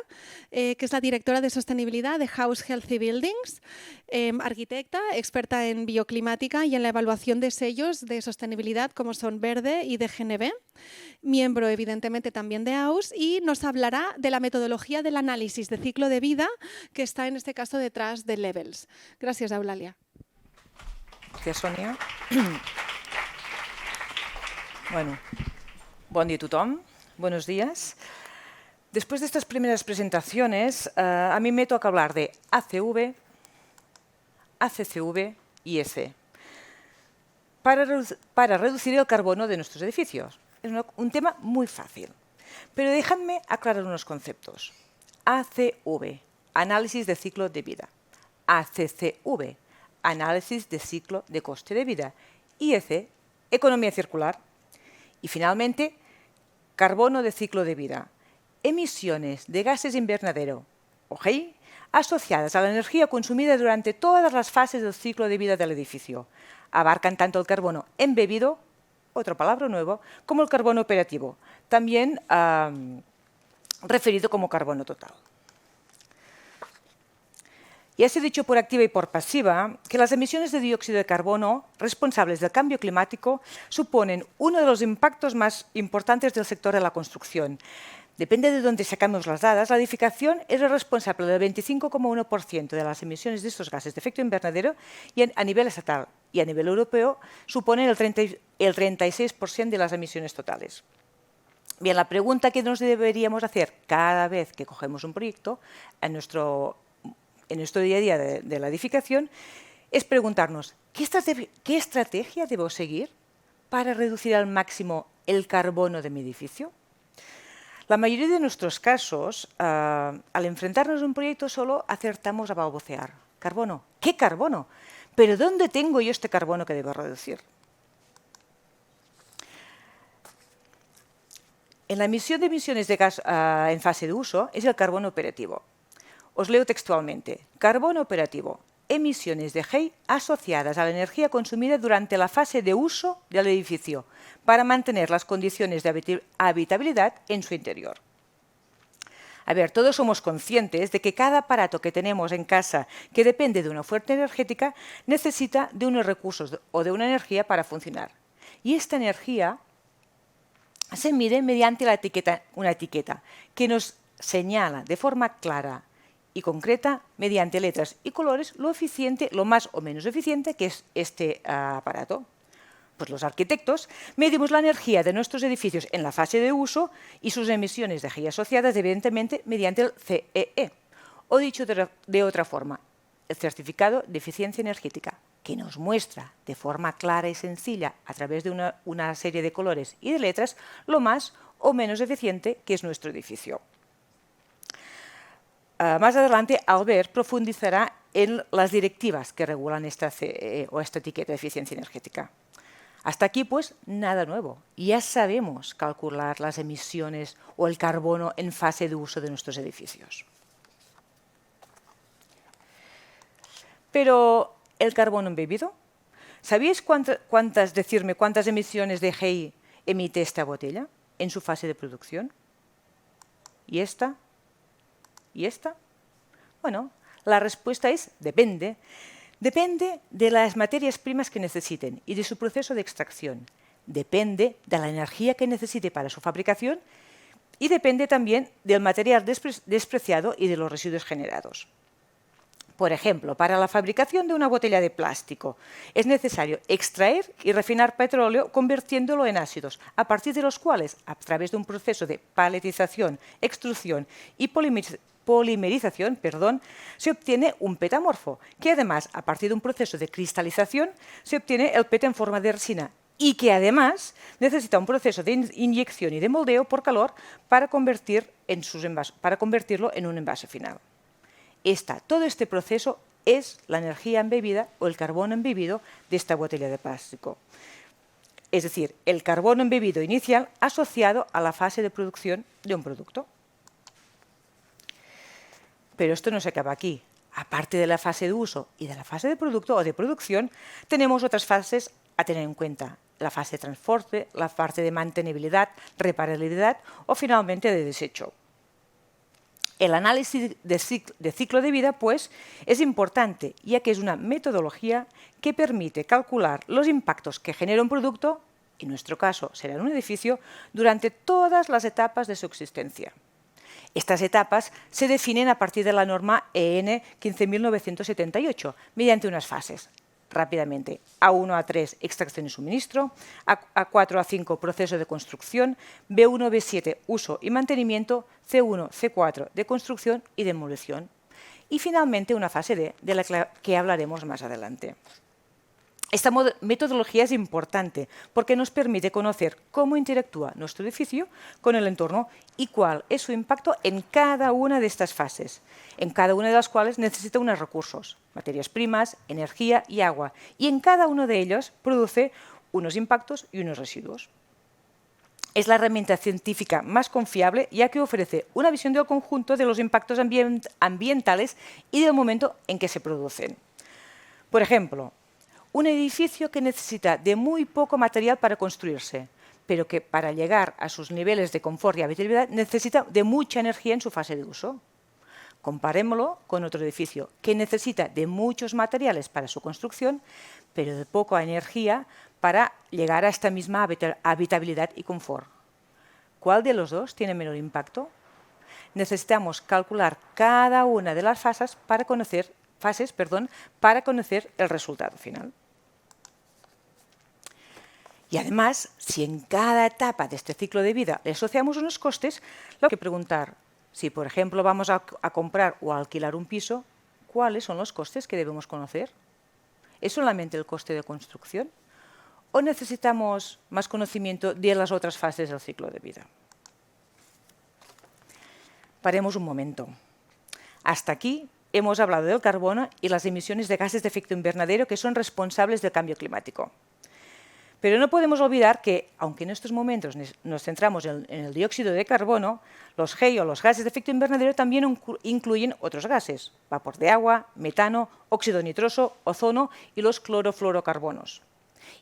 que es la directora de sostenibilidad de House Healthy Buildings, arquitecta, experta en bioclimática y en la evaluación de sellos de sostenibilidad como son Verde y DGNB, miembro evidentemente también de AUS, y nos hablará de la metodología del análisis de ciclo de vida que está en este caso detrás de Levels. Gracias, Eulalia. Gracias, Sonia. Bueno, bon dia a tothom. Buenos días. Después de estas primeras presentaciones, a mí me toca hablar de ACV, ACCV y EC para reducir el carbono de nuestros edificios. Es un tema muy fácil, pero dejadme aclarar unos conceptos. ACV, análisis de ciclo de vida. ACCV, análisis de ciclo de coste de vida. Y EC, economía circular. Y finalmente, carbono de ciclo de vida, emisiones de gases invernadero, asociadas a la energía consumida durante todas las fases del ciclo de vida del edificio. Abarcan tanto el carbono embebido, otra palabra nueva, como el carbono operativo, también referido como carbono total. Ya se ha dicho por activa y por pasiva que las emisiones de dióxido de carbono responsables del cambio climático suponen uno de los impactos más importantes del sector de la construcción. Depende de dónde sacamos las dadas, la edificación es el responsable del 25,1% de las emisiones de estos gases de efecto invernadero y a nivel estatal y a nivel europeo suponen el 36% de las emisiones totales. Bien, la pregunta que nos deberíamos hacer cada vez que cogemos un proyecto en nuestro día a día de la edificación es preguntarnos ¿qué estrategia debo seguir para reducir al máximo el carbono de mi edificio? La mayoría de nuestros casos, al enfrentarnos a un proyecto, solo acertamos a balbucear. ¿Carbono? ¿Qué carbono? ¿Pero dónde tengo yo este carbono que debo reducir? En la emisión de emisiones de gas en fase de uso es el carbono operativo. Os leo textualmente. Carbono operativo. Emisiones de GEI asociadas a la energía consumida durante la fase de uso del edificio para mantener las condiciones de habitabilidad en su interior. A ver, todos somos conscientes de que cada aparato que tenemos en casa que depende de una fuente energética necesita de unos recursos o de una energía para funcionar. Y esta energía se mide mediante una etiqueta que nos señala de forma clara y concreta, mediante letras y colores, lo más o menos eficiente que es este aparato. pues los arquitectos, medimos la energía de nuestros edificios en la fase de uso y sus emisiones de GI asociadas, evidentemente, mediante el CEE. O dicho de otra forma, el certificado de eficiencia energética, que nos muestra de forma clara y sencilla, a través de una serie de colores y de letras, lo más o menos eficiente que es nuestro edificio. Más adelante, Albert profundizará en las directivas que regulan esta CEE o esta etiqueta de eficiencia energética. Hasta aquí, pues, nada nuevo. Ya sabemos calcular las emisiones o el carbono en fase de uso de nuestros edificios. Pero, ¿el carbono embebido? ¿Sabéis cuántas emisiones de GI emite esta botella en su fase de producción? ¿Y esta? ¿Y esta? Bueno, la respuesta es depende. Depende de las materias primas que necesiten y de su proceso de extracción. Depende de la energía que necesite para su fabricación y depende también del material despreciado y de los residuos generados. Por ejemplo, para la fabricación de una botella de plástico es necesario extraer y refinar petróleo convirtiéndolo en ácidos, a partir de los cuales, a través de un proceso de paletización, extrusión y polimerización, se obtiene un PET amorfo, que además, a partir de un proceso de cristalización, se obtiene el PET en forma de resina y que además necesita un proceso de inyección y de moldeo por calor para convertirlo en un envase final. Todo este proceso es la energía embebida o el carbono embebido de esta botella de plástico. Es decir, el carbono embebido inicial asociado a la fase de producción de un producto. Pero esto no se acaba aquí. Aparte de la fase de uso y de la fase de producto o de producción, tenemos otras fases a tener en cuenta. La fase de transporte, la fase de mantenibilidad, reparabilidad o finalmente de desecho. El análisis de ciclo de vida, pues, es importante, ya que es una metodología que permite calcular los impactos que genera un producto, en nuestro caso será un edificio, durante todas las etapas de su existencia. Estas etapas se definen a partir de la norma EN 15978, mediante unas fases. Rápidamente, A1 a 3, extracción y suministro, A4 a 5, proceso de construcción, B1 B7, uso y mantenimiento, C1 C4, de construcción y demolición. Y finalmente una fase D, de la que hablaremos más adelante. Esta metodología es importante porque nos permite conocer cómo interactúa nuestro edificio con el entorno y cuál es su impacto en cada una de estas fases, en cada una de las cuales necesita unos recursos, materias primas, energía y agua, y en cada uno de ellos produce unos impactos y unos residuos. Es la herramienta científica más confiable ya que ofrece una visión del conjunto de los impactos ambientales y del momento en que se producen. Por ejemplo, un edificio que necesita de muy poco material para construirse, pero que para llegar a sus niveles de confort y habitabilidad necesita de mucha energía en su fase de uso. Comparémoslo con otro edificio que necesita de muchos materiales para su construcción, pero de poca energía para llegar a esta misma habitabilidad y confort. ¿Cuál de los dos tiene menor impacto? Necesitamos calcular cada una de las fases para conocer el resultado final. Y además, si en cada etapa de este ciclo de vida le asociamos unos costes, lo que preguntar, si por ejemplo vamos a comprar o a alquilar un piso, ¿cuáles son los costes que debemos conocer? ¿Es solamente el coste de construcción? ¿O necesitamos más conocimiento de las otras fases del ciclo de vida? Paremos un momento. Hasta aquí hemos hablado del carbono y las emisiones de gases de efecto invernadero que son responsables del cambio climático. Pero no podemos olvidar que, aunque en estos momentos nos centramos en el dióxido de carbono, los GEI o los gases de efecto invernadero también incluyen otros gases, vapor de agua, metano, óxido nitroso, ozono y los clorofluorocarbonos.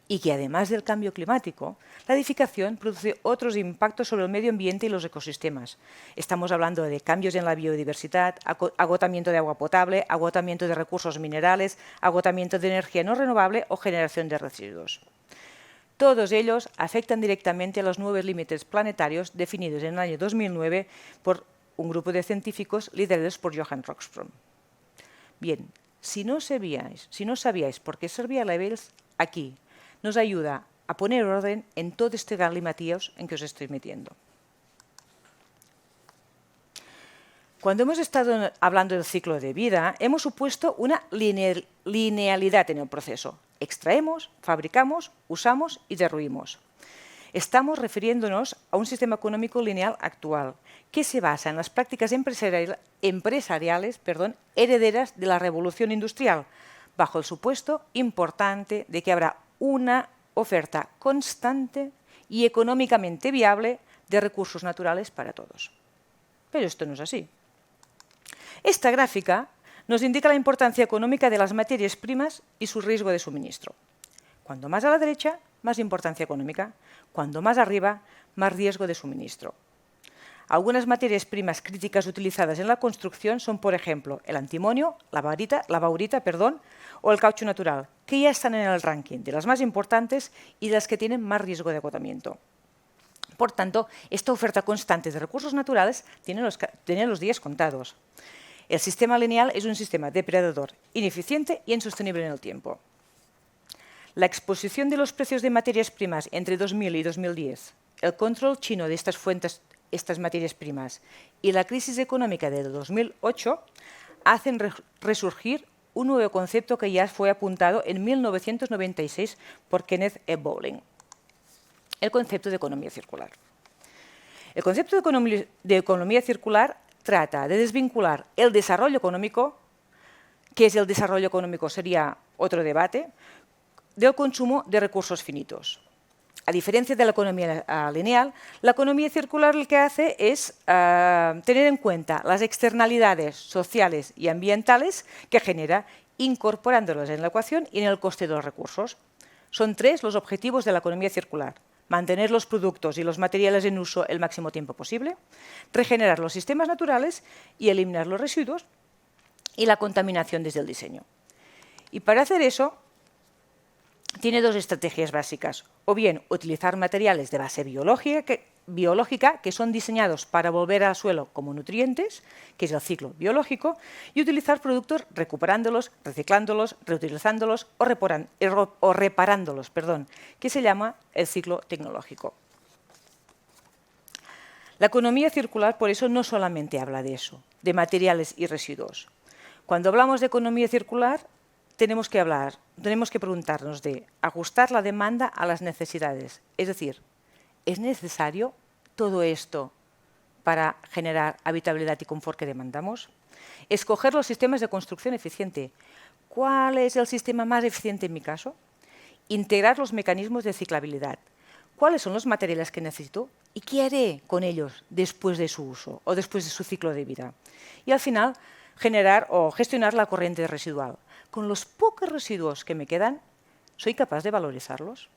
Y que además del cambio climático, la edificación produce otros impactos sobre el medio ambiente y los ecosistemas. Estamos hablando de cambios en la biodiversidad, agotamiento de agua potable, agotamiento de recursos minerales, agotamiento de energía no renovable o generación de residuos. Todos ellos afectan directamente a los nuevos límites planetarios definidos en el año 2009 por un grupo de científicos liderados por Johan Rockström. Bien, si no sabíais por qué servía Levels, aquí nos ayuda a poner orden en todo este galimatíos en que os estoy metiendo. Cuando hemos estado hablando del ciclo de vida, hemos supuesto una linealidad en el proceso. Extraemos, fabricamos, usamos y derruimos. Estamos refiriéndonos a un sistema económico lineal actual, que se basa en las prácticas empresariales herederas de la revolución industrial, bajo el supuesto importante de que habrá una oferta constante y económicamente viable de recursos naturales para todos. Pero esto no es así. Esta gráfica nos indica la importancia económica de las materias primas y su riesgo de suministro. Cuanto más a la derecha, más importancia económica. Cuanto más arriba, más riesgo de suministro. Algunas materias primas críticas utilizadas en la construcción son, por ejemplo, el antimonio, la baurita, o el caucho natural, que ya están en el ranking de las más importantes y de las que tienen más riesgo de agotamiento. Por tanto, esta oferta constante de recursos naturales tiene los días contados. El sistema lineal es un sistema depredador, ineficiente y insostenible en el tiempo. La exposición de los precios de materias primas entre 2000 y 2010, el control chino de estas materias primas y la crisis económica de 2008 hacen resurgir un nuevo concepto que ya fue apuntado en 1996 por Kenneth E. Bowling, el concepto de economía circular. El concepto de economía circular trata de desvincular el desarrollo económico, ¿qué es el desarrollo económico? Sería otro debate, del consumo de recursos finitos. A diferencia de la economía lineal, la economía circular lo que hace es tener en cuenta las externalidades sociales y ambientales que genera, incorporándolas en la ecuación y en el coste de los recursos. Son 3 los objetivos de la economía circular: mantener los productos y los materiales en uso el máximo tiempo posible, regenerar los sistemas naturales y eliminar los residuos y la contaminación desde el diseño. Y para hacer eso, tiene 2 estrategias básicas: o bien utilizar materiales de base biológica que son diseñados para volver al suelo como nutrientes, que es el ciclo biológico, y utilizar productos recuperándolos, reciclándolos, reutilizándolos o reparándolos, que se llama el ciclo tecnológico. La economía circular, por eso, no solamente habla de eso, de materiales y residuos. Cuando hablamos de economía circular, tenemos que preguntarnos de ajustar la demanda a las necesidades. Es decir, ¿es necesario todo esto para generar habitabilidad y confort que demandamos? Escoger los sistemas de construcción eficiente. ¿Cuál es el sistema más eficiente en mi caso? Integrar los mecanismos de ciclabilidad. ¿Cuáles son los materiales que necesito y qué haré con ellos después de su uso o después de su ciclo de vida? Y al final, generar o gestionar la corriente residual. Con los pocos residuos que me quedan, ¿soy capaz de valorizarlos?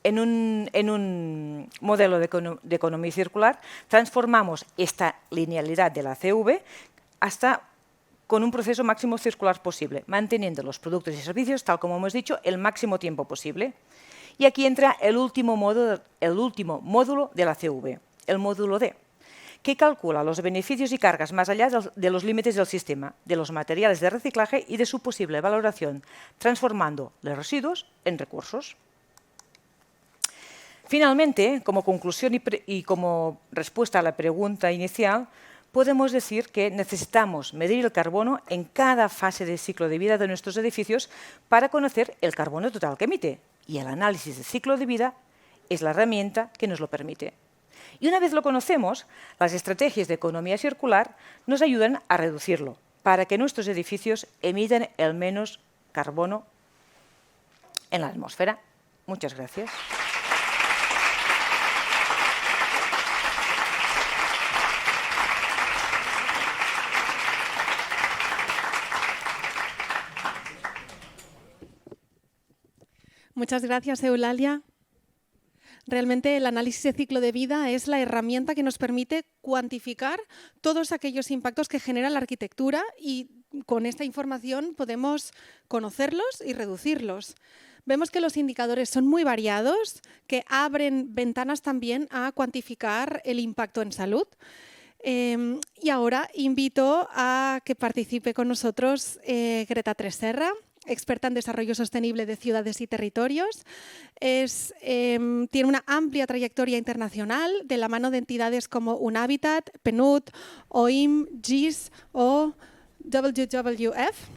En un modelo de economía circular transformamos esta linealidad de la CV hasta con un proceso máximo circular posible, manteniendo los productos y servicios, tal como hemos dicho, el máximo tiempo posible. Y aquí entra el último módulo de la CV, el módulo D, que calcula los beneficios y cargas más allá de los límites del sistema, de los materiales de reciclaje y de su posible valoración, transformando los residuos en recursos. Finalmente, como conclusión y como respuesta a la pregunta inicial, podemos decir que necesitamos medir el carbono en cada fase del ciclo de vida de nuestros edificios para conocer el carbono total que emite, y el análisis de ciclo de vida es la herramienta que nos lo permite. Y una vez lo conocemos, las estrategias de economía circular nos ayudan a reducirlo para que nuestros edificios emitan el menos carbono en la atmósfera. Muchas gracias. Muchas gracias, Eulalia. Realmente el análisis de ciclo de vida es la herramienta que nos permite cuantificar todos aquellos impactos que genera la arquitectura y con esta información podemos conocerlos y reducirlos. Vemos que los indicadores son muy variados, que abren ventanas también a cuantificar el impacto en salud. Y ahora invito a que participe con nosotros Greta Tresserra. experta en desarrollo sostenible de ciudades y territorios. Tiene una amplia trayectoria internacional de la mano de entidades como UNHABITAT, PNUD, OIM, GIS o WWF.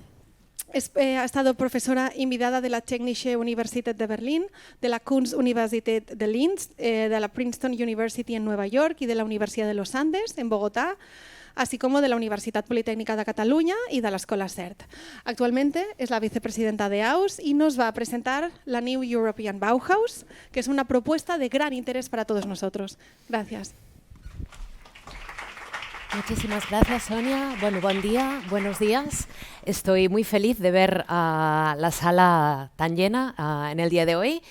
Ha estado profesora invitada de la Technische Universität de Berlín, de la Kunstuniversität de Linz, de la Princeton University en Nueva York y de la Universidad de los Andes en Bogotá, así como de la Universitat Politécnica de Cataluña y de la Escola CERT. Actualmente es la vicepresidenta de AUS y nos va a presentar la New European Bauhaus, que es una propuesta de gran interés para todos nosotros. Gracias. Muchísimas gracias, Sonia. Bueno, buen día, buenos días. Estoy muy feliz de ver la sala tan llena en el día de hoy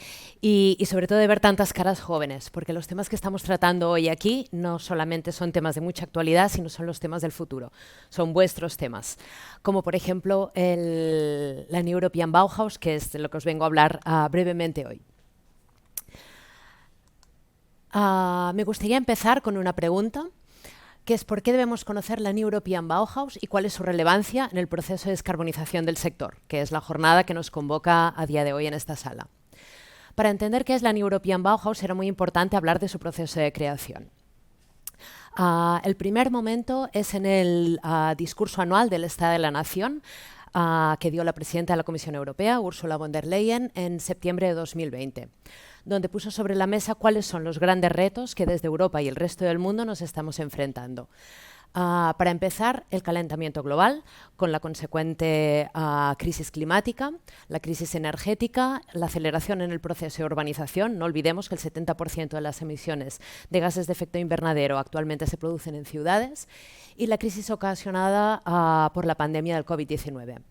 y sobre todo de ver tantas caras jóvenes, porque los temas que estamos tratando hoy aquí no solamente son temas de mucha actualidad, sino son los temas del futuro. Son vuestros temas, como por ejemplo la New European Bauhaus, que es de lo que os vengo a hablar brevemente hoy. Me gustaría empezar con una pregunta, que es ¿por qué debemos conocer la New European Bauhaus y cuál es su relevancia en el proceso de descarbonización del sector?, que es la jornada que nos convoca a día de hoy en esta sala. Para entender qué es la New European Bauhaus era muy importante hablar de su proceso de creación. El primer momento es en el discurso anual del Estado de la Nación que dio la presidenta de la Comisión Europea, Ursula von der Leyen, en septiembre de 2020, donde puso sobre la mesa cuáles son los grandes retos que desde Europa y el resto del mundo nos estamos enfrentando. Para empezar, el calentamiento global, con la consecuente crisis climática, la crisis energética, la aceleración en el proceso de urbanización. No olvidemos que el 70% de las emisiones de gases de efecto invernadero actualmente se producen en ciudades, y la crisis ocasionada por la pandemia del COVID-19.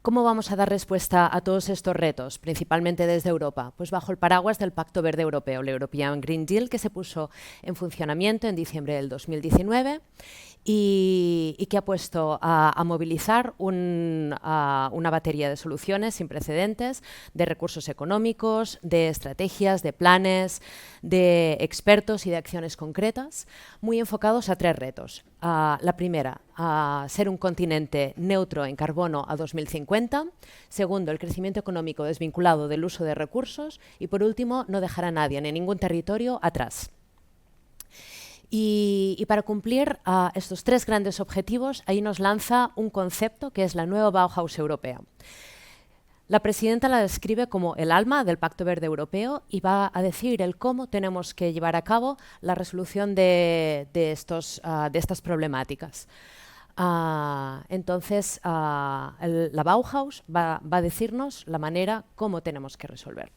¿Cómo vamos a dar respuesta a todos estos retos, principalmente desde Europa? Pues bajo el paraguas del Pacto Verde Europeo, el European Green Deal, que se puso en funcionamiento en diciembre del 2019 y que ha puesto a movilizar una batería de soluciones sin precedentes, de recursos económicos, de estrategias, de planes, de expertos y de acciones concretas, muy enfocados a tres retos. La primera, ser un continente neutro en carbono a 2050. Segundo, el crecimiento económico desvinculado del uso de recursos. Y por último, no dejar a nadie en ningún territorio atrás. Y para cumplir estos tres grandes objetivos, ahí nos lanza un concepto que es la nueva Bauhaus europea. La presidenta la describe como el alma del Pacto Verde Europeo y va a decir el cómo tenemos que llevar a cabo la resolución de estas problemáticas. Entonces, la Bauhaus va a decirnos la manera cómo tenemos que resolver.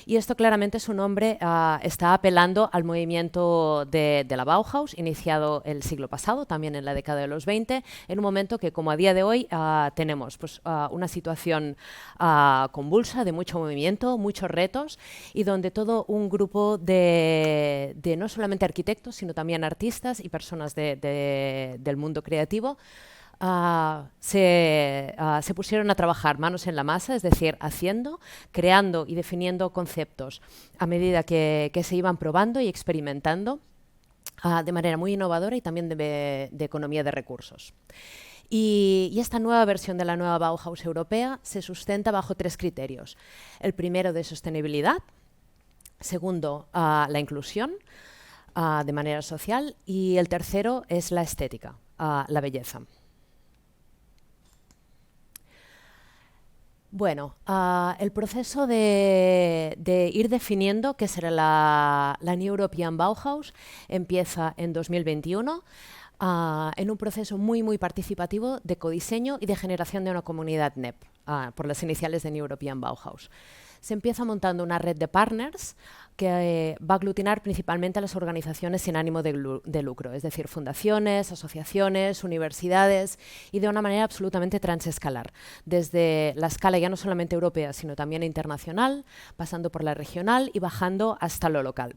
Y esto claramente su nombre está apelando al movimiento de la Bauhaus, iniciado el siglo pasado, también en la década de los 20, en un momento que, como a día de hoy, tenemos pues, una situación convulsa, de mucho movimiento, muchos retos, y donde todo un grupo de no solamente arquitectos, sino también artistas y personas del mundo creativo, se pusieron a trabajar manos en la masa, es decir, haciendo, creando y definiendo conceptos a medida que se iban probando y experimentando de manera muy innovadora y también de economía de recursos. Y esta nueva versión de la nueva Bauhaus europea se sustenta bajo tres criterios. El primero, de sostenibilidad. Segundo, la inclusión de manera social. Y el tercero es la estética, la belleza. Bueno, el proceso de ir definiendo qué será la New European Bauhaus empieza en 2021 en un proceso muy participativo de codiseño y de generación de una comunidad NEP, por las iniciales de New European Bauhaus. Se empieza montando una red de partners que va a aglutinar principalmente a las organizaciones sin ánimo de lucro, es decir, fundaciones, asociaciones, universidades, y de una manera absolutamente transescalar, desde la escala ya no solamente europea, sino también internacional, pasando por la regional y bajando hasta lo local.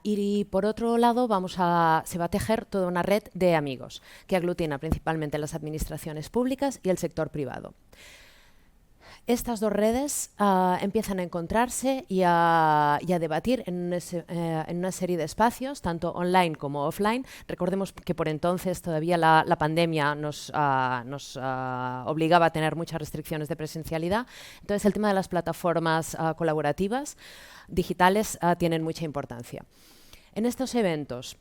Y por otro lado se va a tejer toda una red de amigos que aglutina principalmente las administraciones públicas y el sector privado. estas dos redes empiezan a encontrarse y a debatir en una serie de espacios, tanto online como offline. Recordemos que por entonces todavía la pandemia nos obligaba a tener muchas restricciones de presencialidad. Entonces el tema de las plataformas colaborativas digitales tienen mucha importancia. En estos eventos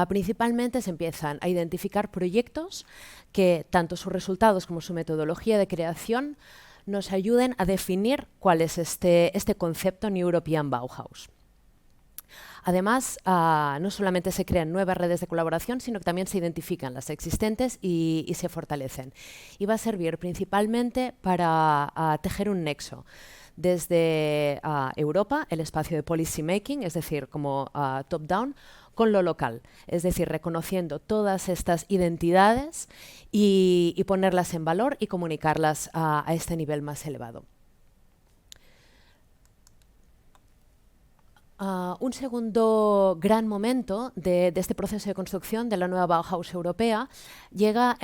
principalmente se empiezan a identificar proyectos que tanto sus resultados como su metodología de creación nos ayuden a definir cuál es este concepto New European Bauhaus. Además, no solamente se crean nuevas redes de colaboración, sino que también se identifican las existentes y se fortalecen. Y va a servir principalmente para tejer un nexo desde Europa, el espacio de policy making, es decir, como top-down, con lo local, es decir, reconociendo todas estas identidades y ponerlas en valor y comunicarlas a este nivel más elevado. Un segundo gran momento de este proceso de construcción de la nueva Bauhaus europea llega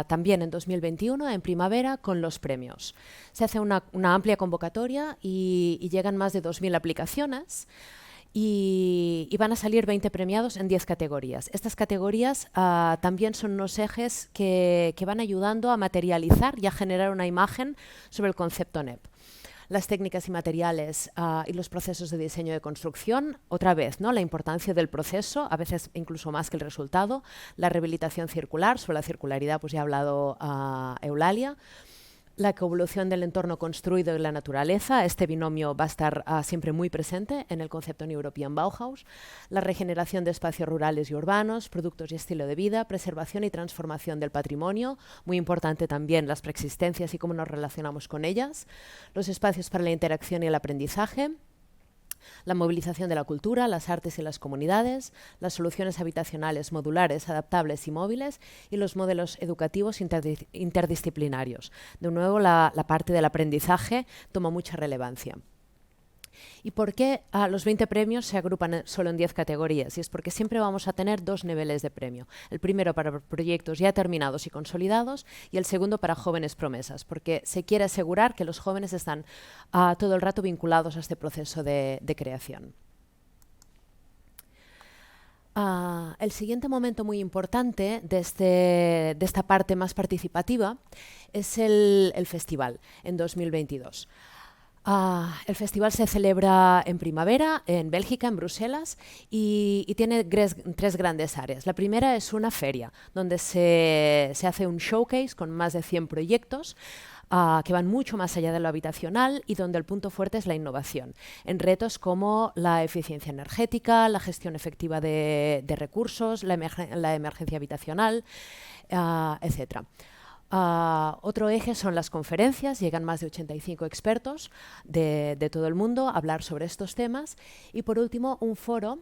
también en 2021, en primavera, con los premios. Se hace una amplia convocatoria y llegan más de 2.000 aplicaciones. Y van a salir 20 premiados en 10 categorías. Estas categorías también son unos ejes que van ayudando a materializar y a generar una imagen sobre el concepto NEP. Las técnicas y materiales y los procesos de diseño de construcción, otra vez, ¿no? La importancia del proceso, a veces incluso más que el resultado, la rehabilitación circular, sobre la circularidad pues ya ha hablado Eulalia, la coevolución del entorno construido y la naturaleza, este binomio va a estar siempre muy presente en el concepto New European Bauhaus, la regeneración de espacios rurales y urbanos, productos y estilo de vida, preservación y transformación del patrimonio, muy importante también las preexistencias y cómo nos relacionamos con ellas, los espacios para la interacción y el aprendizaje, la movilización de la cultura, las artes y las comunidades, las soluciones habitacionales modulares, adaptables y móviles y los modelos educativos interdisciplinarios. De nuevo, la parte del aprendizaje toma mucha relevancia. ¿Y por qué los 20 premios se agrupan solo en 10 categorías? Y es porque siempre vamos a tener dos niveles de premio. El primero para proyectos ya terminados y consolidados y el segundo para jóvenes promesas, porque se quiere asegurar que los jóvenes están todo el rato vinculados a este proceso de creación. El siguiente momento muy importante de esta parte más participativa es el festival en 2022. El festival se celebra en primavera, en Bélgica, en Bruselas, y tiene tres grandes áreas. La primera es una feria, donde se hace un showcase con más de 100 proyectos que van mucho más allá de lo habitacional y donde el punto fuerte es la innovación, en retos como la eficiencia energética, la gestión efectiva de recursos, la emergencia habitacional, etc. Otro eje son las conferencias, llegan más de 85 expertos de todo el mundo a hablar sobre estos temas y por último un foro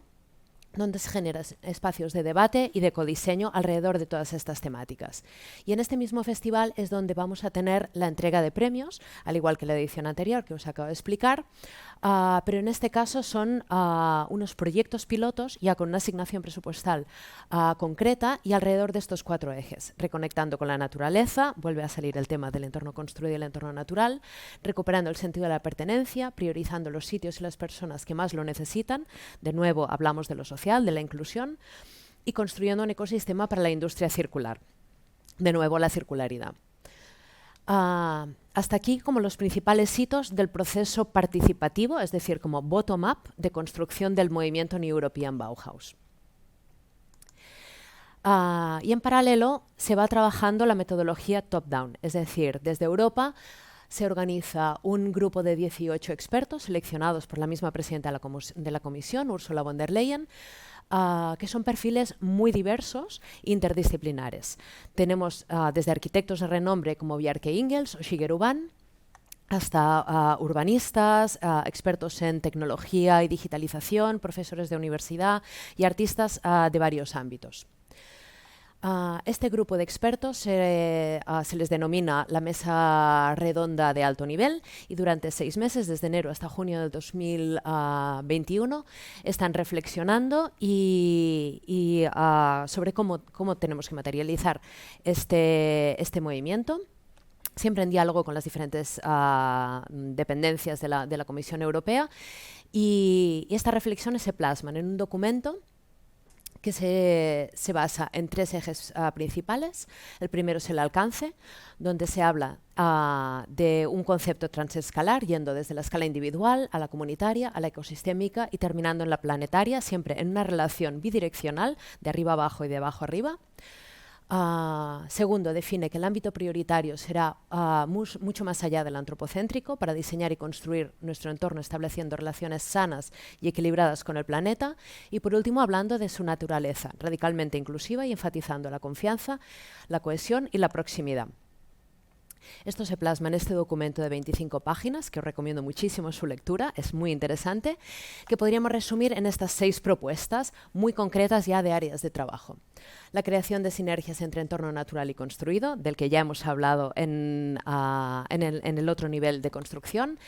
donde se generan espacios de debate y de codiseño alrededor de todas estas temáticas. Y en este mismo festival es donde vamos a tener la entrega de premios, al igual que la edición anterior que os acabo de explicar, pero en este caso son unos proyectos pilotos ya con una asignación presupuestal concreta y alrededor de estos 4 ejes. Reconectando con la naturaleza, vuelve a salir el tema del entorno construido y el entorno natural, recuperando el sentido de la pertenencia, priorizando los sitios y las personas que más lo necesitan, de nuevo hablamos de lo social, de la inclusión, y construyendo un ecosistema para la industria circular. De nuevo, la circularidad. Hasta aquí como los principales hitos del proceso participativo, es decir, como bottom-up de construcción del movimiento New European Bauhaus. Y en paralelo se va trabajando la metodología top-down, es decir, desde Europa se organiza un grupo de 18 expertos seleccionados por la misma presidenta de la Comisión, Ursula von der Leyen, que son perfiles muy diversos e interdisciplinares. Tenemos desde arquitectos de renombre como Bjarke Ingels o Shigeru Ban, hasta urbanistas, expertos en tecnología y digitalización, profesores de universidad y artistas de varios ámbitos. Este grupo de expertos se les denomina la Mesa Redonda de Alto Nivel y durante 6 meses, desde enero hasta junio del 2021, están reflexionando sobre cómo tenemos que materializar este movimiento. siempre en diálogo con las diferentes dependencias de la Comisión Europea, y estas reflexiones se plasman en un documento que se basa en 3 ejes principales. El primero es el alcance, donde se habla de un concepto transescalar, yendo desde la escala individual a la comunitaria, a la ecosistémica y terminando en la planetaria, siempre en una relación bidireccional, de arriba abajo y de abajo arriba. Segundo, define que el ámbito prioritario será mucho más allá del antropocéntrico, para diseñar y construir nuestro entorno estableciendo relaciones sanas y equilibradas con el planeta. Y por último, hablando de su naturaleza, radicalmente inclusiva y enfatizando la confianza, la cohesión y la proximidad. Esto se plasma en este documento de 25 páginas, que os recomiendo muchísimo su lectura, es muy interesante, que podríamos resumir en estas 6 propuestas muy concretas ya de áreas de trabajo. La creación de sinergias entre entorno natural y construido, del que ya hemos hablado en el otro nivel de construcción.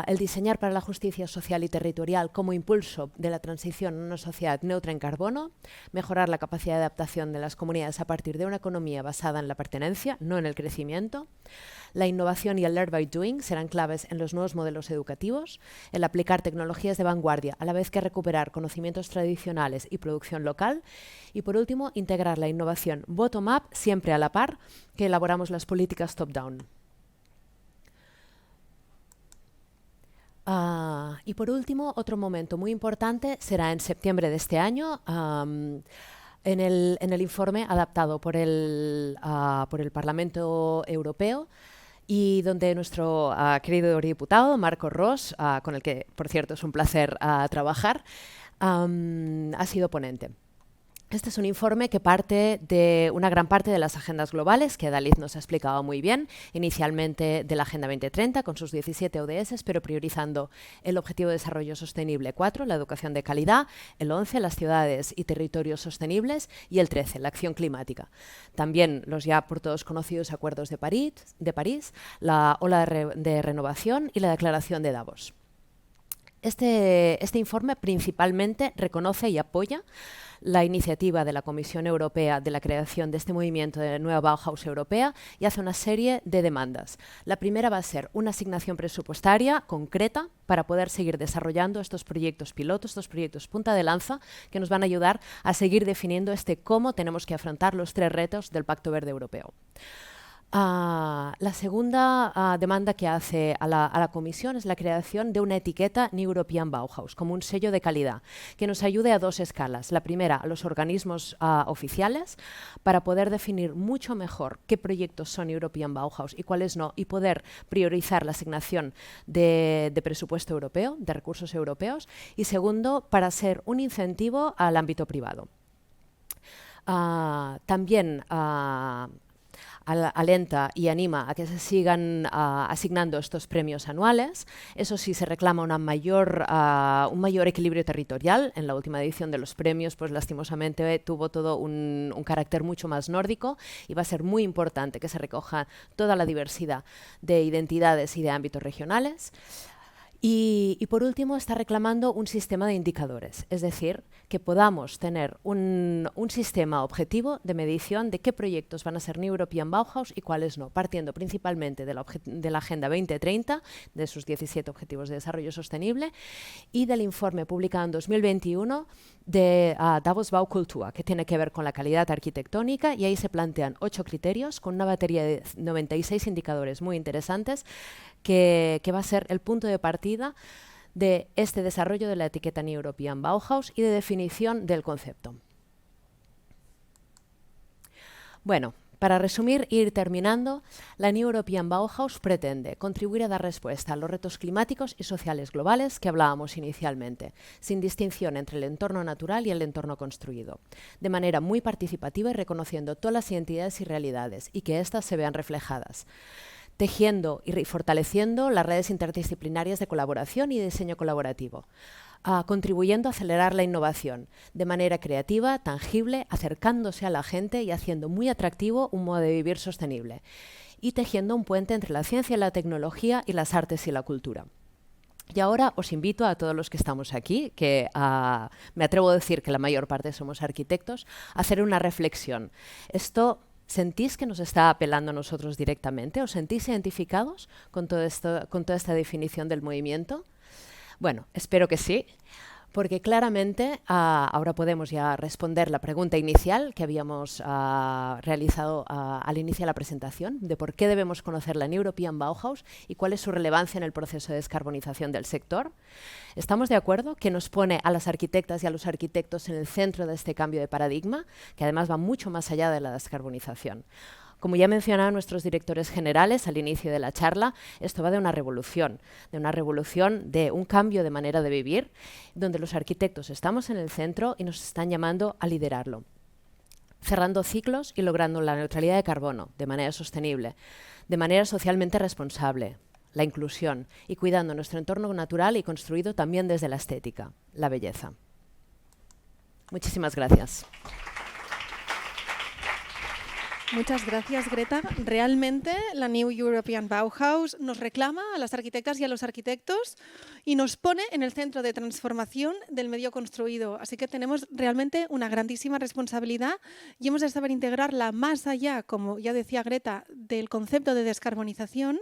El diseñar para la justicia social y territorial como impulso de la transición a una sociedad neutra en carbono, mejorar la capacidad de adaptación de las comunidades a partir de una economía basada en la pertenencia, no en el crecimiento. La innovación y el learn by doing serán claves en los nuevos modelos educativos, el aplicar tecnologías de vanguardia a la vez que recuperar conocimientos tradicionales y producción local. Y por último, integrar la innovación bottom-up siempre a la par que elaboramos las políticas top-down. Y por último, otro momento muy importante será en septiembre de este año, en el informe adaptado por el Parlamento Europeo, y donde nuestro querido eurodiputado Marco Ros, con el que, por cierto, es un placer trabajar, ha sido ponente. Este es un informe que parte de una gran parte de las agendas globales, que Dalit nos ha explicado muy bien, inicialmente de la Agenda 2030, con sus 17 ODS, pero priorizando el Objetivo de Desarrollo Sostenible 4, la educación de calidad, el 11, las ciudades y territorios sostenibles, y el 13, la acción climática. También los ya por todos conocidos Acuerdos de París, la Ola de Renovación y la Declaración de Davos. Este informe principalmente reconoce y apoya la iniciativa de la Comisión Europea de la creación de este movimiento de nueva Bauhaus europea, y hace una serie de demandas. La primera va a ser una asignación presupuestaria concreta para poder seguir desarrollando estos proyectos pilotos, estos proyectos punta de lanza, que nos van a ayudar a seguir definiendo cómo tenemos que afrontar los 3 retos del Pacto Verde Europeo. La segunda demanda que hace a la Comisión es la creación de una etiqueta New European Bauhaus, como un sello de calidad, que nos ayude a 2 escalas. La primera, a los organismos oficiales, para poder definir mucho mejor qué proyectos son European Bauhaus y cuáles no, y poder priorizar la asignación de presupuesto europeo, de recursos europeos. Y segundo, para ser un incentivo al ámbito privado. También alenta y anima a que se sigan asignando estos premios anuales. Eso sí, se reclama un mayor equilibrio territorial. En la última edición de los premios, pues lastimosamente tuvo todo un carácter mucho más nórdico, y va a ser muy importante que se recoja toda la diversidad de identidades y de ámbitos regionales. Y por último, está reclamando un sistema de indicadores, es decir, que podamos tener un sistema objetivo de medición de qué proyectos van a ser New European Bauhaus y cuáles no, partiendo principalmente de la Agenda 2030, de sus 17 Objetivos de Desarrollo Sostenible, y del informe publicado en 2021 de Davos Baukultur, que tiene que ver con la calidad arquitectónica, y ahí se plantean 8 criterios con una batería de 96 indicadores muy interesantes, que va a ser el punto de partida de este desarrollo de la etiqueta New European Bauhaus y de definición del concepto. Bueno, para resumir e ir terminando, la New European Bauhaus pretende contribuir a dar respuesta a los retos climáticos y sociales globales que hablábamos inicialmente, sin distinción entre el entorno natural y el entorno construido, de manera muy participativa y reconociendo todas las identidades y realidades, y que éstas se vean reflejadas, tejiendo y fortaleciendo las redes interdisciplinarias de colaboración y diseño colaborativo, contribuyendo a acelerar la innovación de manera creativa, tangible, acercándose a la gente y haciendo muy atractivo un modo de vivir sostenible, y tejiendo un puente entre la ciencia y la tecnología y las artes y la cultura. Y ahora os invito a todos los que estamos aquí, que me atrevo a decir que la mayor parte somos arquitectos, a hacer una reflexión. Esto ¿Sentís que nos está apelando a nosotros directamente? ¿Os sentís identificados con toda esta definición del movimiento? Bueno, espero que sí, porque claramente ahora podemos ya responder la pregunta inicial que habíamos realizado al inicio de la presentación, de por qué debemos conocer la New European Bauhaus y cuál es su relevancia en el proceso de descarbonización del sector. Estamos de acuerdo que nos pone a las arquitectas y a los arquitectos en el centro de este cambio de paradigma, que además va mucho más allá de la descarbonización. Como ya mencionaban nuestros directores generales al inicio de la charla, esto va de una revolución, de un cambio de manera de vivir, donde los arquitectos estamos en el centro y nos están llamando a liderarlo, cerrando ciclos y logrando la neutralidad de carbono de manera sostenible, de manera socialmente responsable, la inclusión y cuidando nuestro entorno natural y construido también desde la estética, la belleza. Muchísimas gracias. Muchas gracias, Greta. Realmente la New European Bauhaus nos reclama a las arquitectas y a los arquitectos y nos pone en el centro de transformación del medio construido. Así que tenemos realmente una grandísima responsabilidad y hemos de saber integrarla más allá, como ya decía Greta, del concepto de descarbonización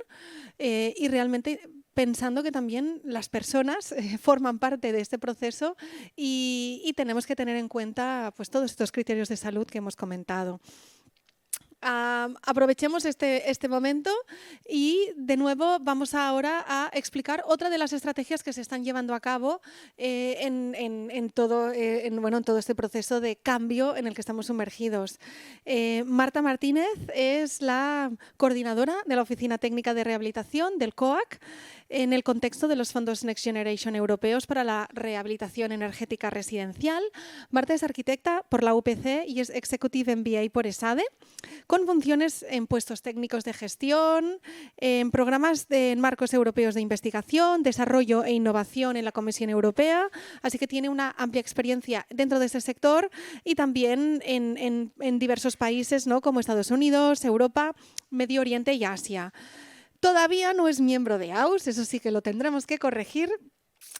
y realmente pensando que también las personas forman parte de este proceso y tenemos que tener en cuenta pues, todos estos criterios de salud que hemos comentado. Aprovechemos este momento y de nuevo vamos ahora a explicar otra de las estrategias que se están llevando a cabo en todo este proceso de cambio en el que estamos sumergidos. Marta Martínez es la coordinadora de la Oficina Técnica de Rehabilitación del COAC en el contexto de los fondos Next Generation europeos para la rehabilitación energética residencial. Marta es arquitecta por la UPC y es Executive MBA por ESADE, con funciones en puestos técnicos de gestión, en programas en marcos europeos de investigación, desarrollo e innovación en la Comisión Europea, así que tiene una amplia experiencia dentro de este sector y también en diversos países, ¿no? Como Estados Unidos, Europa, Medio Oriente y Asia. Todavía no es miembro de AUS, eso sí que lo tendremos que corregir,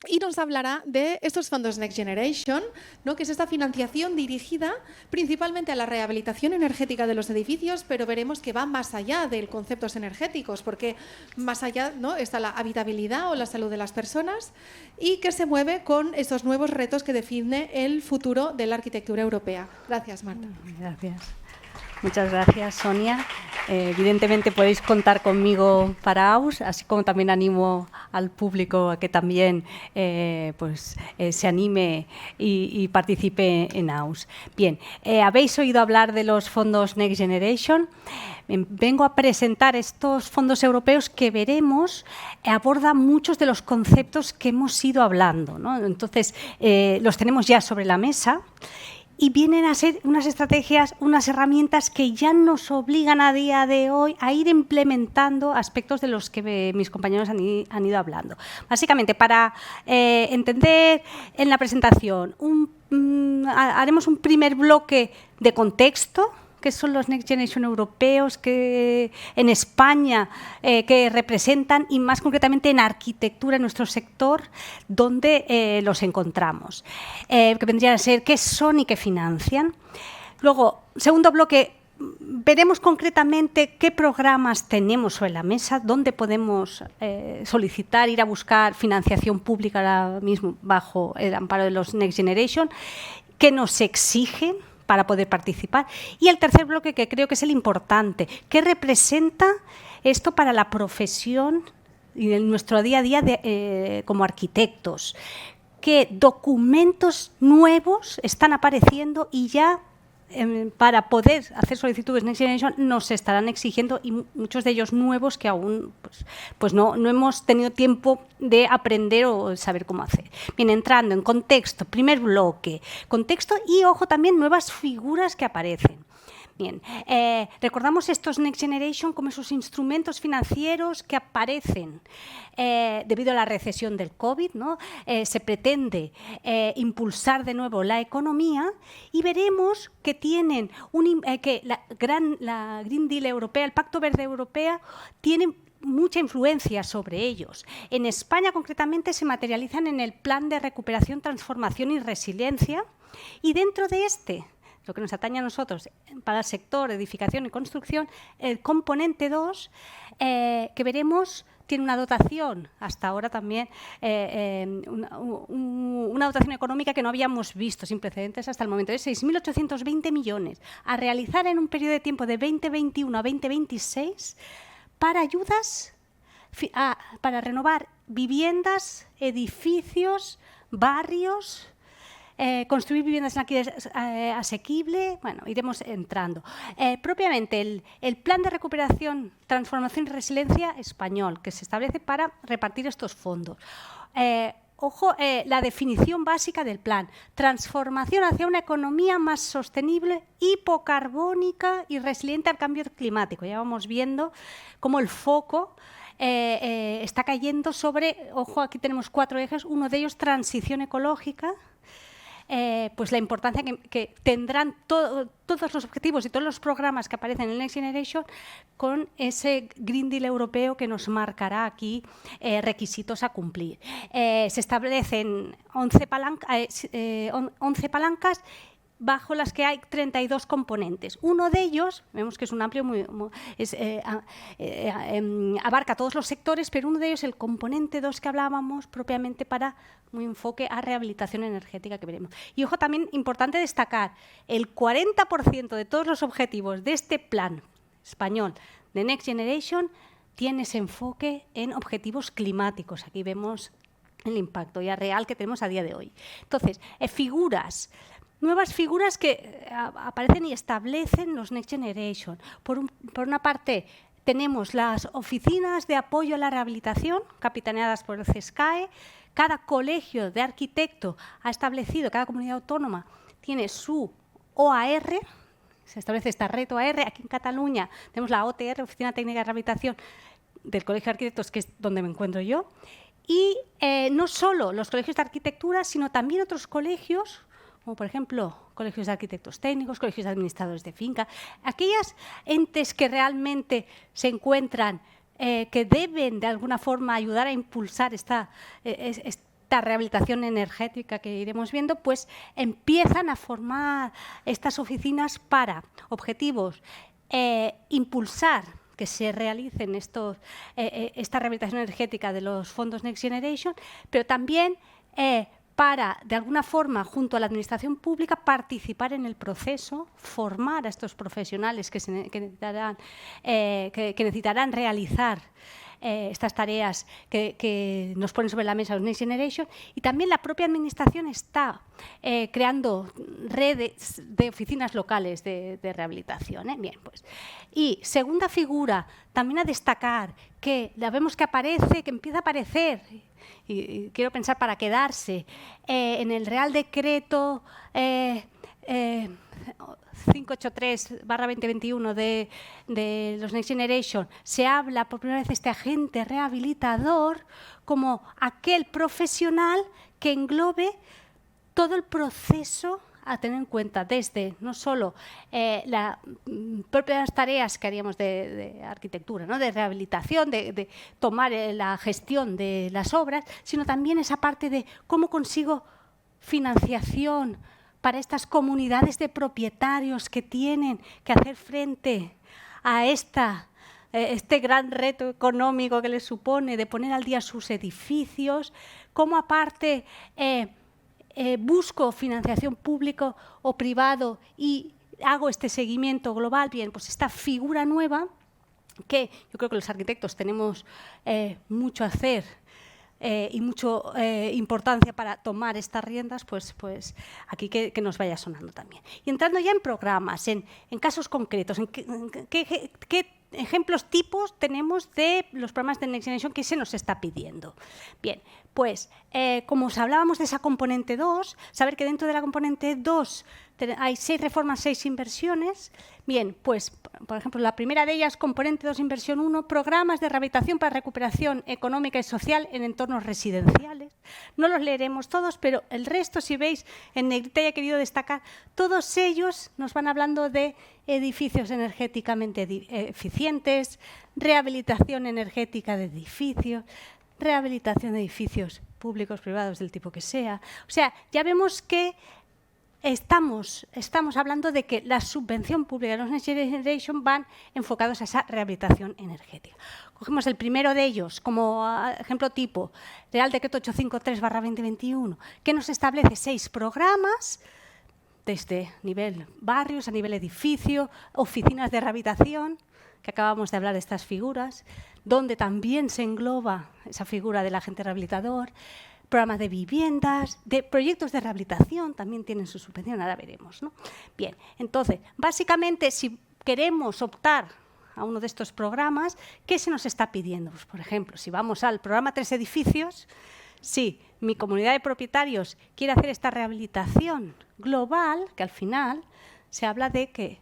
y nos hablará de estos fondos Next Generation, ¿no? Que es esta financiación dirigida principalmente a la rehabilitación energética de los edificios, pero veremos que va más allá de conceptos energéticos, porque más allá, ¿no? está la habitabilidad o la salud de las personas y que se mueve con esos nuevos retos que define el futuro de la arquitectura europea. Gracias, Marta. Gracias. Muchas gracias, Sonia. Evidentemente podéis contar conmigo para AUS, así como también animo al público a que también se anime y participe en AUS. Bien, habéis oído hablar de los fondos Next Generation. Vengo a presentar estos fondos europeos que veremos abordan muchos de los conceptos que hemos ido hablando, ¿no? Entonces, los tenemos ya sobre la mesa. Y vienen a ser unas estrategias, unas herramientas que ya nos obligan a día de hoy a ir implementando aspectos de los que mis compañeros han ido hablando. Básicamente, para entender en la presentación, haremos un primer bloque de contexto, que son los Next Generation europeos que en España que representan y más concretamente en arquitectura, en nuestro sector, donde los encontramos, que vendrían a ser qué son y qué financian. Luego, segundo bloque, veremos concretamente qué programas tenemos sobre la mesa, dónde podemos solicitar, ir a buscar financiación pública ahora mismo bajo el amparo de los Next Generation, qué nos exigen para poder participar. Y el tercer bloque, que creo que es el importante, ¿qué representa esto para la profesión y en nuestro día a día como arquitectos? ¿Qué documentos nuevos están apareciendo y ya para poder hacer solicitudes Next Generation nos estarán exigiendo, y muchos de ellos nuevos que aún pues no hemos tenido tiempo de aprender o saber cómo hacer? Bien, entrando en contexto, primer bloque, contexto y, ojo, también nuevas figuras que aparecen. Bien, recordamos estos Next Generation como esos instrumentos financieros que aparecen debido a la recesión del COVID, ¿no? Se pretende impulsar de nuevo la economía y veremos que tienen que la Green Deal europea, el Pacto Verde Europeo, tienen mucha influencia sobre ellos. En España, concretamente, se materializan en el Plan de Recuperación, Transformación y Resiliencia, y dentro de este lo que nos atañe a nosotros para el sector edificación y construcción, el componente 2, que veremos, tiene una dotación, hasta ahora también, una dotación económica que no habíamos visto, sin precedentes hasta el momento, de 6.820 millones, a realizar en un periodo de tiempo de 2021 a 2026 para ayudas para renovar viviendas, edificios, barrios, construir viviendas en alquiler asequible. Bueno, iremos entrando. Propiamente el Plan de Recuperación, Transformación y Resiliencia español, que se establece para repartir estos fondos. Ojo, la definición básica del plan: transformación hacia una economía más sostenible, hipocarbónica y resiliente al cambio climático. Ya vamos viendo cómo el foco está cayendo sobre, ojo, aquí tenemos 4 ejes, uno de ellos transición ecológica, pues la importancia que tendrán todos los objetivos y todos los programas que aparecen en el Next Generation con ese Green Deal europeo que nos marcará aquí requisitos a cumplir. Se establecen 11 palancas bajo las que hay 32 componentes. Uno de ellos, vemos que es un amplio, abarca todos los sectores, pero uno de ellos, el componente 2 que hablábamos, propiamente para un enfoque a rehabilitación energética que veremos. Y ojo, también importante destacar, el 40% de todos los objetivos de este plan español de Next Generation tiene ese enfoque en objetivos climáticos. Aquí vemos el impacto ya real que tenemos a día de hoy. Entonces, nuevas figuras que aparecen y establecen los Next Generation. Por una parte, tenemos las oficinas de apoyo a la rehabilitación, capitaneadas por el CESCAE. Cada colegio de arquitecto ha establecido, cada comunidad autónoma tiene su OAR, se establece esta red OAR. Aquí en Cataluña tenemos la OTR, Oficina Técnica de Rehabilitación del Colegio de Arquitectos, que es donde me encuentro yo. Y no solo los colegios de arquitectura, sino también otros colegios, como por ejemplo colegios de arquitectos técnicos, colegios de administradores de finca, aquellas entes que realmente se encuentran, que deben de alguna forma ayudar a impulsar esta rehabilitación energética que iremos viendo, pues empiezan a formar estas oficinas para objetivos, impulsar que se realicen esta rehabilitación energética de los fondos Next Generation, pero también para, de alguna forma, junto a la administración pública, participar en el proceso, formar a estos profesionales que necesitarán realizar estas tareas que nos ponen sobre la mesa los Next Generation. Y también la propia administración está creando redes de oficinas locales de rehabilitación. Bien, pues. Y segunda figura, también a destacar, que la vemos que aparece, que empieza a aparecer, y quiero pensar para quedarse, en el Real Decreto 583/2021 de los Next Generation, se habla por primera vez de este agente rehabilitador como aquel profesional que englobe todo el proceso a tener en cuenta, desde no solo las propias tareas que haríamos de arquitectura, ¿no?, de rehabilitación, de tomar la gestión de las obras, sino también esa parte de cómo consigo financiación para estas comunidades de propietarios que tienen que hacer frente a este gran reto económico que les supone de poner al día sus edificios, cómo aparte busco financiación pública o privado y hago este seguimiento global. Bien, pues esta figura nueva, que yo creo que los arquitectos tenemos mucho a hacer y mucha importancia para tomar estas riendas, pues aquí que nos vaya sonando también. Y entrando ya en programas, en casos concretos, en qué ejemplos tipos tenemos de los programas de Next Generation que se nos está pidiendo. Bien, pues como os hablábamos de esa componente 2, saber que dentro de la componente 2 hay 6 reformas, 6 inversiones. Bien, pues por ejemplo, la primera de ellas, componente 2, inversión 1, programas de rehabilitación para recuperación económica y social en entornos residenciales. No los leeremos todos, pero el resto, si veis, en negrita ya he querido destacar, todos ellos nos van hablando de edificios energéticamente eficientes, rehabilitación energética de edificios, rehabilitación de edificios públicos, privados, del tipo que sea. O sea, ya vemos que estamos hablando de que la subvención pública de los Next Generation van enfocados a esa rehabilitación energética. Cogemos el primero de ellos como ejemplo tipo, Real Decreto 853/2021, que nos establece 6 programas desde nivel barrios, a nivel edificio, oficinas de rehabilitación, que acabamos de hablar de estas figuras, donde también se engloba esa figura del agente rehabilitador, programas de viviendas, de proyectos de rehabilitación, también tienen su subvención, ahora veremos, ¿no? Bien, entonces, básicamente, si queremos optar a uno de estos programas, ¿qué se nos está pidiendo? Pues, por ejemplo, si vamos al programa 3 edificios, si mi comunidad de propietarios quiere hacer esta rehabilitación global, que al final se habla de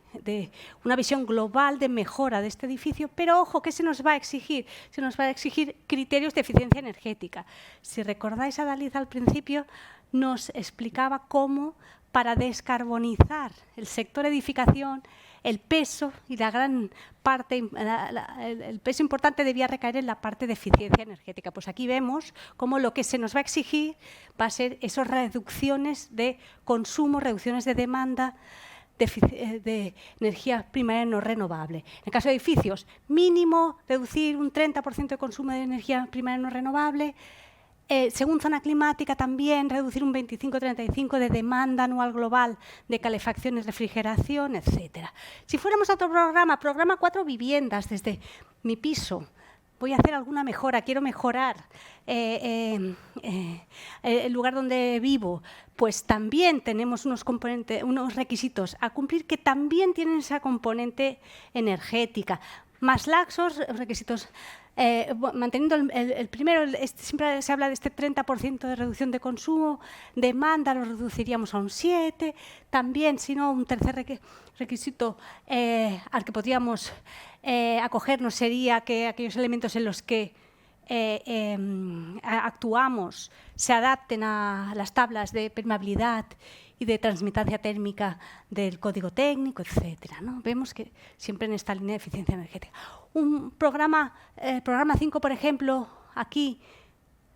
una visión global de mejora de este edificio, pero ojo, ¿qué se nos va a exigir? Se nos va a exigir criterios de eficiencia energética. Si recordáis a Dalit al principio, nos explicaba cómo para descarbonizar el sector edificación, el peso y la gran parte, el peso importante debía recaer en la parte de eficiencia energética. Pues aquí vemos cómo lo que se nos va a exigir va a ser esas reducciones de consumo, reducciones de demanda, de energía primaria no renovable. En el caso de edificios, mínimo reducir un 30% de consumo de energía primaria no renovable. Según zona climática, también reducir un 25-35% de demanda anual global de calefacción y refrigeración, etc. Si fuéramos a otro programa 4 viviendas desde mi piso, voy a hacer alguna mejora, quiero mejorar el lugar donde vivo, pues también tenemos unos requisitos a cumplir que también tienen esa componente energética. Más laxos, requisitos, manteniendo el primero, siempre se habla de este 30% de reducción de consumo, demanda lo reduciríamos a un 7%, también, si no, un tercer requisito al que podríamos acogernos sería que aquellos elementos en los que actuamos se adapten a las tablas de permeabilidad y de transmitancia térmica del código técnico, etcétera, ¿no? Vemos que siempre en esta línea de eficiencia energética. Un programa 5, por ejemplo, aquí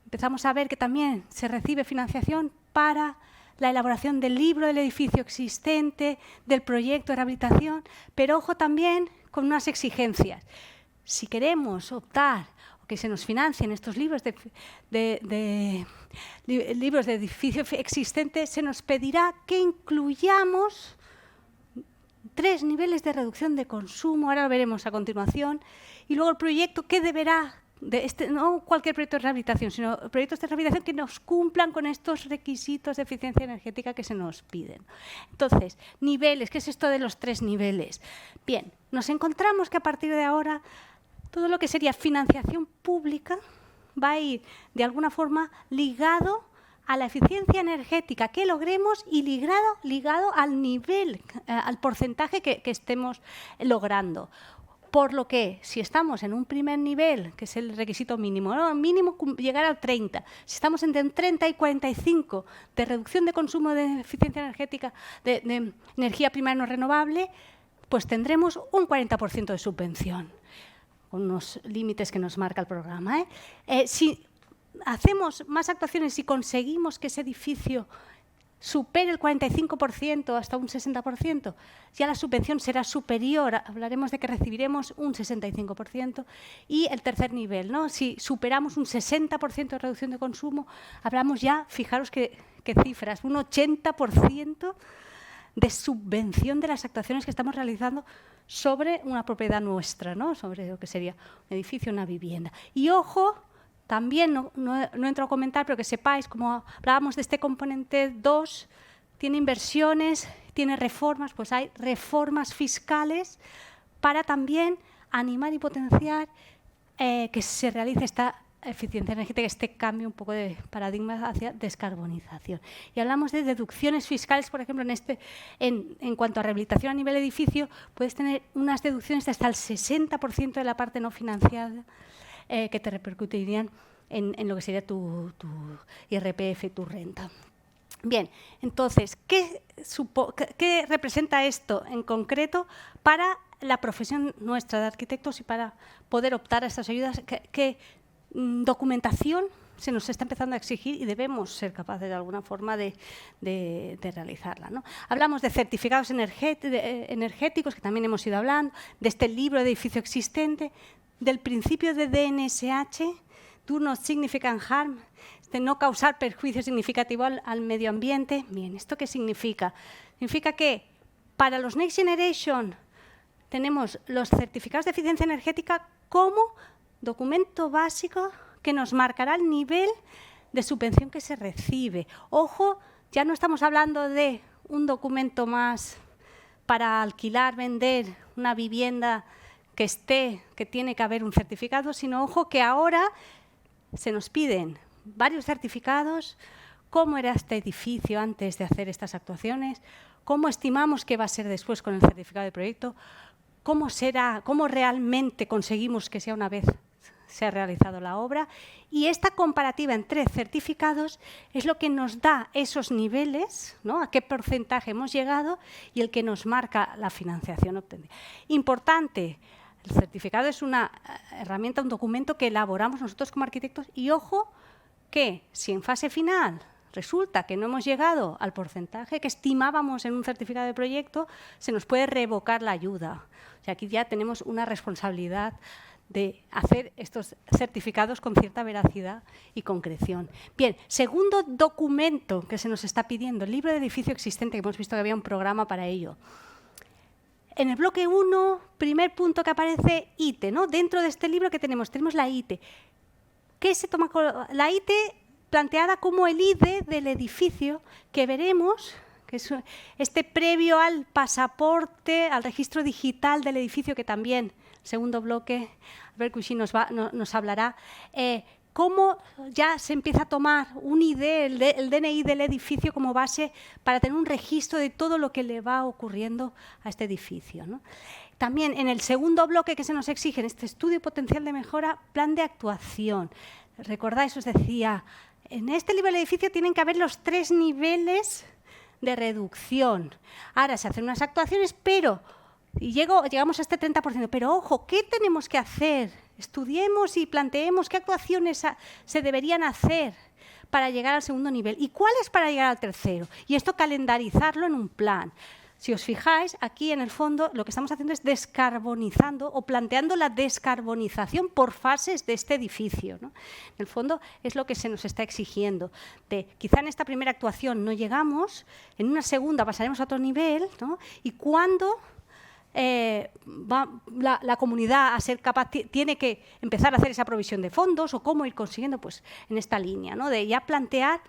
empezamos a ver que también se recibe financiación para la elaboración del libro del edificio existente, del proyecto de rehabilitación, pero ojo también con unas exigencias. Si queremos optar o que se nos financien estos libros libros de edificio existente, se nos pedirá que incluyamos 3 niveles de reducción de consumo, ahora lo veremos a continuación, y luego el proyecto que deberá, no cualquier proyecto de rehabilitación, sino proyectos de rehabilitación que nos cumplan con estos requisitos de eficiencia energética que se nos piden. Entonces, niveles, ¿qué es esto de los 3 niveles? Bien, nos encontramos que a partir de ahora todo lo que sería financiación pública va a ir de alguna forma ligado a la eficiencia energética que logremos y ligado al nivel, al porcentaje que estemos logrando. Por lo que, si estamos en un primer nivel, que es el requisito mínimo, ¿no? Mínimo llegar al 30. Si estamos entre 30 y 45 de reducción de consumo de eficiencia energética, de energía primaria no renovable, pues tendremos un 40% de subvención, con unos límites que nos marca el programa, si hacemos más actuaciones y conseguimos que ese edificio supere el 45% hasta un 60%, ya la subvención será superior, hablaremos de que recibiremos un 65%, y el tercer nivel, ¿no? Si superamos un 60% de reducción de consumo, hablamos ya, fijaros qué cifras, un 80% de subvención de las actuaciones que estamos realizando sobre una propiedad nuestra, ¿no? Sobre lo que sería un edificio, una vivienda. Y ojo, también no entro a comentar, pero que sepáis, como hablábamos de este componente 2, tiene inversiones, tiene reformas, pues hay reformas fiscales para también animar y potenciar que se realice esta eficiencia energética, este cambio un poco de paradigma hacia descarbonización. Y hablamos de deducciones fiscales, por ejemplo, en cuanto a rehabilitación a nivel edificio, puedes tener unas deducciones de hasta el 60% de la parte no financiada que te repercutirían en lo que sería tu IRPF, tu renta. Bien, entonces, ¿qué representa esto en concreto para la profesión nuestra de arquitectos y para poder optar a estas ayudas? ¿Qué documentación se nos está empezando a exigir y debemos ser capaces de alguna forma de realizarla, ¿no? Hablamos de certificados energéticos, que también hemos ido hablando, de este libro de edificio existente, del principio de DNSH, Do Not Significant Harm, de no causar perjuicio significativo al medio ambiente. Bien, ¿esto qué significa? Significa que para los Next Generation tenemos los certificados de eficiencia energética como documento básico que nos marcará el nivel de subvención que se recibe. Ojo, ya no estamos hablando de un documento más para alquilar, vender una vivienda que tiene que haber un certificado, sino, ojo, que ahora se nos piden varios certificados, cómo era este edificio antes de hacer estas actuaciones, cómo estimamos que va a ser después con el certificado de proyecto, cómo será, cómo realmente conseguimos que sea una vez se ha realizado la obra, y esta comparativa entre certificados es lo que nos da esos niveles, ¿no? A qué porcentaje hemos llegado y el que nos marca la financiación obtenida. Importante, el certificado es una herramienta, un documento que elaboramos nosotros como arquitectos, y ojo que si en fase final resulta que no hemos llegado al porcentaje que estimábamos en un certificado de proyecto, se nos puede revocar la ayuda. O sea, aquí ya tenemos una responsabilidad de hacer estos certificados con cierta veracidad y concreción. Bien, segundo documento que se nos está pidiendo, el libro de edificio existente, que hemos visto que había un programa para ello. En el bloque 1, primer punto que aparece, ITE, ¿no? Dentro de este libro que tenemos la ITE. ¿Qué se toma con la ITE? Planteada como el ID del edificio, que veremos, que es este previo al pasaporte, al registro digital del edificio, que también, segundo bloque, Albert Cuixí nos hablará, cómo ya se empieza a tomar un ID, el DNI del edificio como base para tener un registro de todo lo que le va ocurriendo a este edificio, ¿no? También en el segundo bloque que se nos exige en este estudio potencial de mejora, plan de actuación. ¿Recordáis? Os decía, en este nivel de edificio tienen que haber los 3 niveles de reducción. Ahora se hacen unas actuaciones, pero llegamos a este 30%. Pero ojo, ¿qué tenemos que hacer? Estudiemos y planteemos qué actuaciones se deberían hacer para llegar al segundo nivel y cuáles para llegar al tercero. Y esto calendarizarlo en un plan. Si os fijáis, aquí en el fondo lo que estamos haciendo es descarbonizando o planteando la descarbonización por fases de este edificio, ¿no? En el fondo es lo que se nos está exigiendo. Quizá en esta primera actuación no llegamos, en una segunda pasaremos a otro nivel, ¿no? Y cuando va la comunidad a ser capaz, tiene que empezar a hacer esa provisión de fondos o cómo ir consiguiendo, pues en esta línea, ¿no? De ya plantear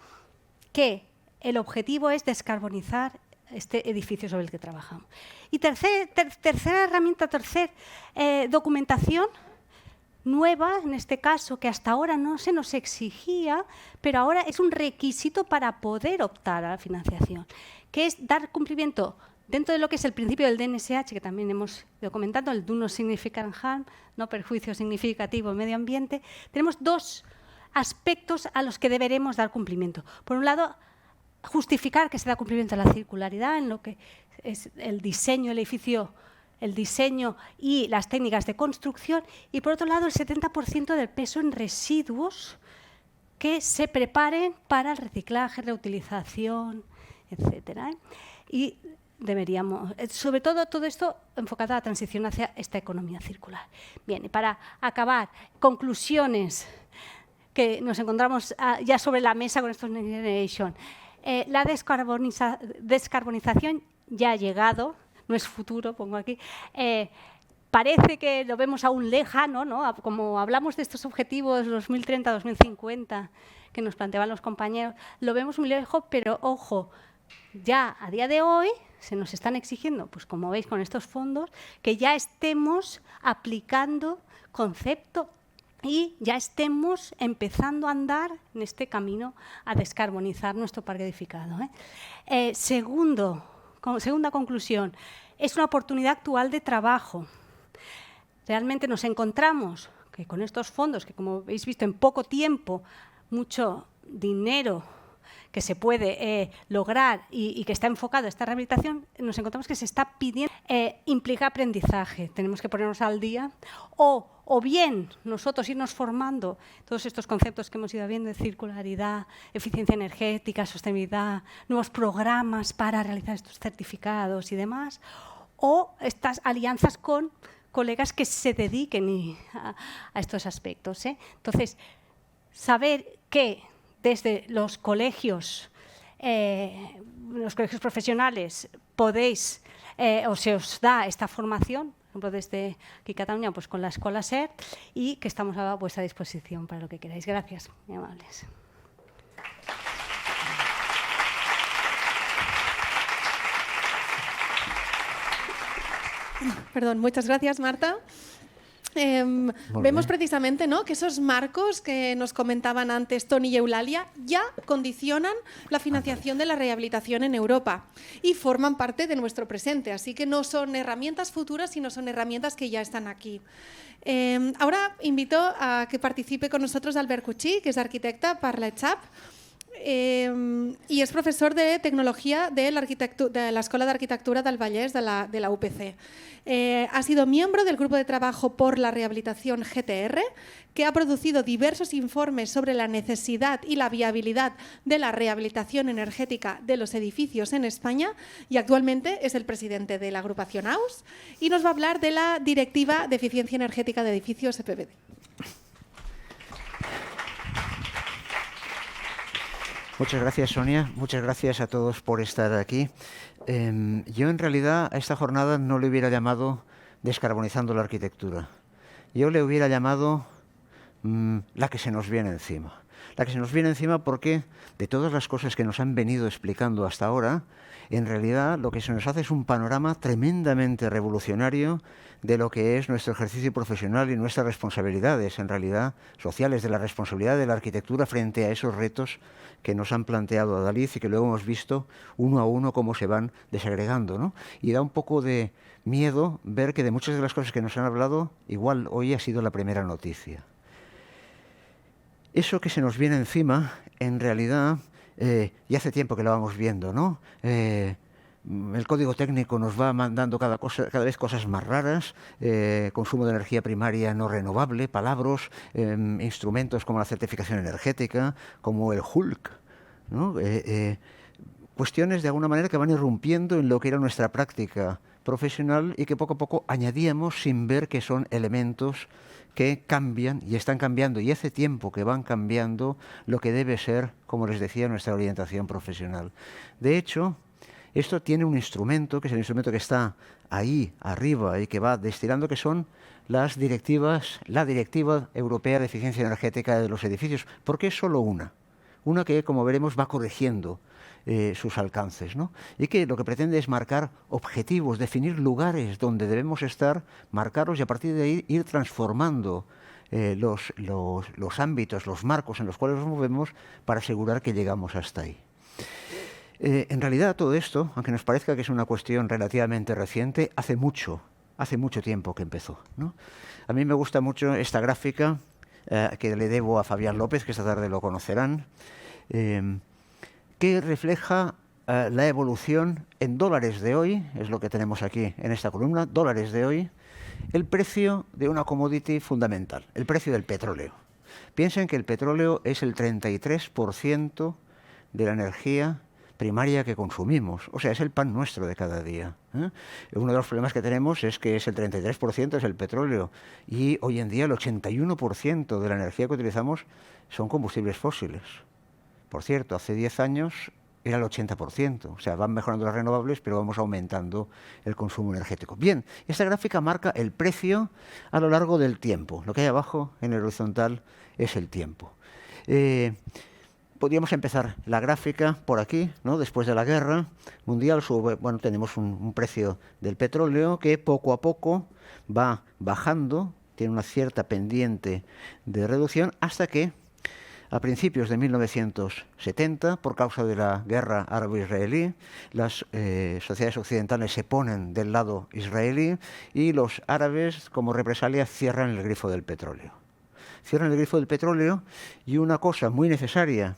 que el objetivo es descarbonizar este edificio sobre el que trabajamos. Y tercera herramienta, documentación nueva, en este caso, que hasta ahora no se nos exigía, pero ahora es un requisito para poder optar a la financiación, que es dar cumplimiento dentro de lo que es el principio del DNSH, que también hemos ido comentando, el Do Not Significant Harm, no perjuicio significativo al medio ambiente. Tenemos 2 aspectos a los que deberemos dar cumplimiento. Por un lado, justificar que se da cumplimiento a la circularidad en lo que es el diseño del edificio, el diseño y las técnicas de construcción, y por otro lado el 70% del peso en residuos que se preparen para el reciclaje, reutilización, etcétera. Y deberíamos, sobre todo esto enfocado a la transición hacia esta economía circular. Bien, y para acabar, conclusiones que nos encontramos ya sobre la mesa con estos Next Generation. La descarbonización ya ha llegado, no es futuro, pongo aquí. Parece que lo vemos aún lejano, ¿no? Como hablamos de estos objetivos 2030-2050 que nos planteaban los compañeros, lo vemos muy lejos, pero ojo, ya a día de hoy se nos están exigiendo, pues como veis con estos fondos, que ya estemos aplicando concepto y ya estemos empezando a andar en este camino a descarbonizar nuestro parque edificado, ¿eh? Segunda conclusión, es una oportunidad actual de trabajo. Realmente nos encontramos que con estos fondos, que como habéis visto en poco tiempo, mucho dinero que se puede lograr y que está enfocado a esta rehabilitación, nos encontramos que se está pidiendo implica aprendizaje. Tenemos que ponernos al día o o bien nosotros irnos formando todos estos conceptos que hemos ido viendo de circularidad, eficiencia energética, sostenibilidad, nuevos programas para realizar estos certificados y demás, o estas alianzas con colegas que se dediquen a estos aspectos, ¿eh? Entonces, saber que desde los colegios profesionales podéis o se os da esta formación, por ejemplo, desde aquí Cataluña, pues con la Escuela SER, y que estamos a vuestra disposición para lo que queráis. Gracias, muy amables. Perdón, muchas gracias, Marta. Vemos precisamente, ¿no?, que esos marcos que nos comentaban antes Toni y Eulalia ya condicionan la financiación de la rehabilitación en Europa y forman parte de nuestro presente. Así que no son herramientas futuras, sino son herramientas que ya están aquí. Ahora invito a que participe con nosotros Albert Cuchí, que es arquitecta per l'ECHAP, y es profesor de tecnología de la Escuela de Arquitectura del Vallès de la UPC. Ha sido miembro del Grupo de Trabajo por la Rehabilitación GTR, que ha producido diversos informes sobre la necesidad y la viabilidad de la rehabilitación energética de los edificios en España, y actualmente es el presidente de la agrupación AUS y nos va a hablar de la Directiva de Eficiencia Energética de Edificios EPBD. Muchas gracias, Sonia. Muchas gracias a todos por estar aquí. Yo, en realidad, a esta jornada no le hubiera llamado descarbonizando la arquitectura. Yo le hubiera llamado la que se nos viene encima. La que se nos viene encima porque, de todas las cosas que nos han venido explicando hasta ahora, en realidad lo que se nos hace es un panorama tremendamente revolucionario de lo que es nuestro ejercicio profesional y nuestras responsabilidades, en realidad, sociales, de la responsabilidad de la arquitectura frente a esos retos que nos han planteado Adalid y que luego hemos visto uno a uno cómo se van desagregando, ¿no? Y da un poco de miedo ver que de muchas de las cosas que nos han hablado, igual hoy ha sido la primera noticia. Eso que se nos viene encima, en realidad, ya hace tiempo que lo vamos viendo, ¿no? El código técnico nos va mandando cada vez cosas más raras, consumo de energía primaria no renovable, palabras, instrumentos como la certificación energética, como el HULC, ¿no? Cuestiones de alguna manera que van irrumpiendo en lo que era nuestra práctica profesional y que poco a poco añadíamos sin ver que son elementos que cambian y están cambiando, y hace tiempo que van cambiando lo que debe ser, como les decía, nuestra orientación profesional. De hecho, esto tiene un instrumento, que es el instrumento que está ahí arriba y que va destilando, que son las directivas, la Directiva Europea de Eficiencia Energética de los Edificios. ¿Por qué solo una? Una que, como veremos, va corrigiendo sus alcances, ¿no? Y que lo que pretende es marcar objetivos, definir lugares donde debemos estar, marcarlos y a partir de ahí ir transformando los ámbitos, los marcos en los cuales nos movemos para asegurar que llegamos hasta ahí. En realidad todo esto, aunque nos parezca que es una cuestión relativamente reciente, hace mucho tiempo que empezó, ¿no? A mí me gusta mucho esta gráfica que le debo a Fabián López, que esta tarde lo conocerán, que refleja la evolución en dólares de hoy, es lo que tenemos aquí en esta columna, dólares de hoy, el precio de una commodity fundamental, el precio del petróleo. Piensen que el petróleo es el 33% de la energía primaria que consumimos, o sea, es el pan nuestro de cada día, ¿eh? Uno de los problemas que tenemos es que es el 33% es el petróleo y hoy en día el 81% de la energía que utilizamos son combustibles fósiles. Por cierto, hace 10 años era el 80%, o sea, van mejorando las renovables, pero vamos aumentando el consumo energético. Bien, esta gráfica marca el precio a lo largo del tiempo. Lo que hay abajo en el horizontal es el tiempo. Podríamos empezar la gráfica por aquí, ¿no? Después de la guerra mundial, bueno, tenemos un precio del petróleo que poco a poco va bajando, tiene una cierta pendiente de reducción, hasta que a principios de 1970, por causa de la guerra árabe-israelí, las sociedades occidentales se ponen del lado israelí y los árabes, como represalia, cierran el grifo del petróleo. Cierran el grifo del petróleo y una cosa muy necesaria,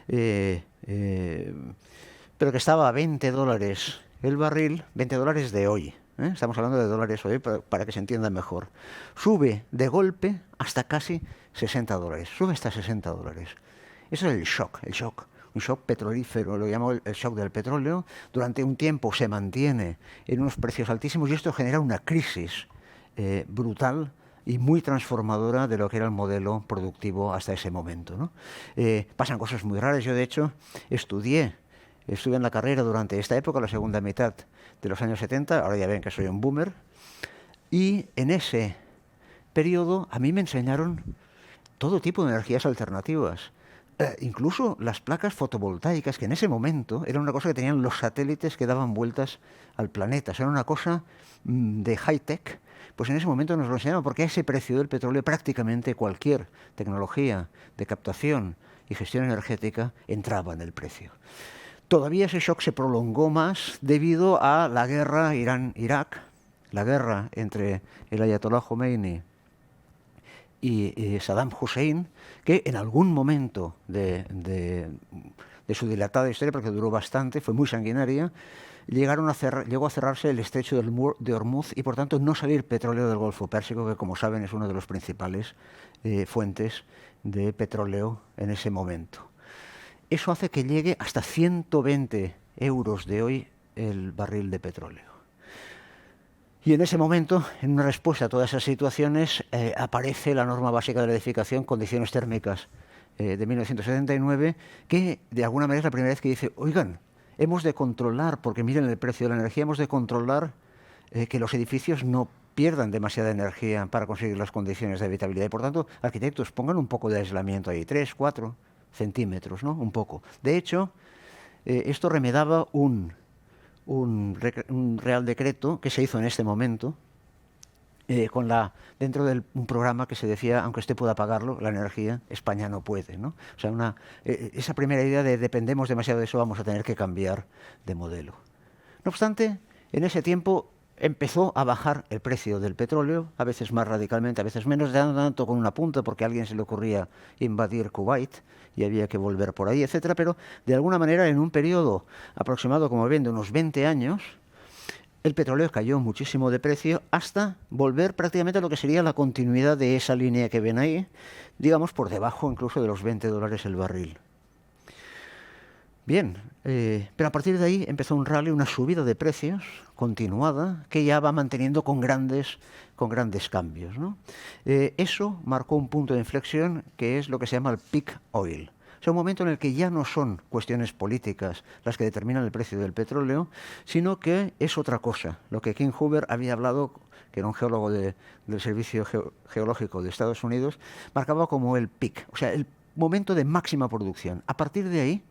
pero que estaba a $20 el barril, $20 de hoy, Estamos hablando de dólares hoy para que se entienda mejor. Sube de golpe hasta casi 60 dólares. Sube hasta 60 dólares. Eso es el shock. Un shock petrolífero, lo llamo el shock del petróleo. Durante un tiempo se mantiene en unos precios altísimos y esto genera una crisis brutal y muy transformadora de lo que era el modelo productivo hasta ese momento, ¿no? Pasan cosas muy raras. Yo, de hecho, estuve en la carrera durante esta época, la segunda mitad de los años 70, ahora ya ven que soy un boomer, y en ese periodo a mí me enseñaron todo tipo de energías alternativas, incluso las placas fotovoltaicas, que en ese momento era una cosa que tenían los satélites que daban vueltas al planeta, o sea, era una cosa de high-tech. Pues en ese momento nos lo enseñaban, porque a ese precio del petróleo prácticamente cualquier tecnología de captación y gestión energética entraba en el precio. Todavía ese shock se prolongó más debido a la guerra Irán-Irak, la guerra entre el ayatolá Khomeini y Saddam Hussein, que en algún momento de su dilatada historia, porque duró bastante, fue muy sanguinaria, llegó a cerrarse el estrecho de Hormuz y por tanto no salir petróleo del Golfo Pérsico, que como saben es una de las principales fuentes de petróleo en ese momento. Eso hace que llegue hasta 120 euros de hoy el barril de petróleo. Y en ese momento, en una respuesta a todas esas situaciones, aparece la norma básica de la edificación, condiciones térmicas de 1979, que de alguna manera es la primera vez que dice, oigan, hemos de controlar, porque miren el precio de la energía, hemos de controlar que los edificios no pierdan demasiada energía para conseguir las condiciones de habitabilidad. Y por tanto, arquitectos, pongan un poco de aislamiento ahí, 3, 4 centímetros, ¿no? Un poco. De hecho, esto remedaba un Real Decreto que se hizo en este momento, dentro de un programa que se decía, aunque usted pueda pagarlo, la energía, España no puede, ¿no? O sea, esa primera idea de dependemos demasiado de eso, vamos a tener que cambiar de modelo. No obstante, en ese tiempo empezó a bajar el precio del petróleo, a veces más radicalmente, a veces menos, tanto con una punta porque a alguien se le ocurría invadir Kuwait y había que volver por ahí, etcétera, pero de alguna manera en un periodo aproximado, como ven, de unos 20 años, el petróleo cayó muchísimo de precio hasta volver prácticamente a lo que sería la continuidad de esa línea que ven ahí, digamos por debajo incluso de los 20 dólares el barril. Bien, pero a partir de ahí empezó un rally, una subida de precios continuada que ya va manteniendo con grandes cambios, ¿no? Eso marcó un punto de inflexión que es lo que se llama el peak oil. O sea, un momento en el que ya no son cuestiones políticas las que determinan el precio del petróleo, sino que es otra cosa. Lo que King Hoover había hablado, que era un geólogo del Servicio Geológico de Estados Unidos, marcaba como el peak, o sea, el momento de máxima producción. A partir de ahí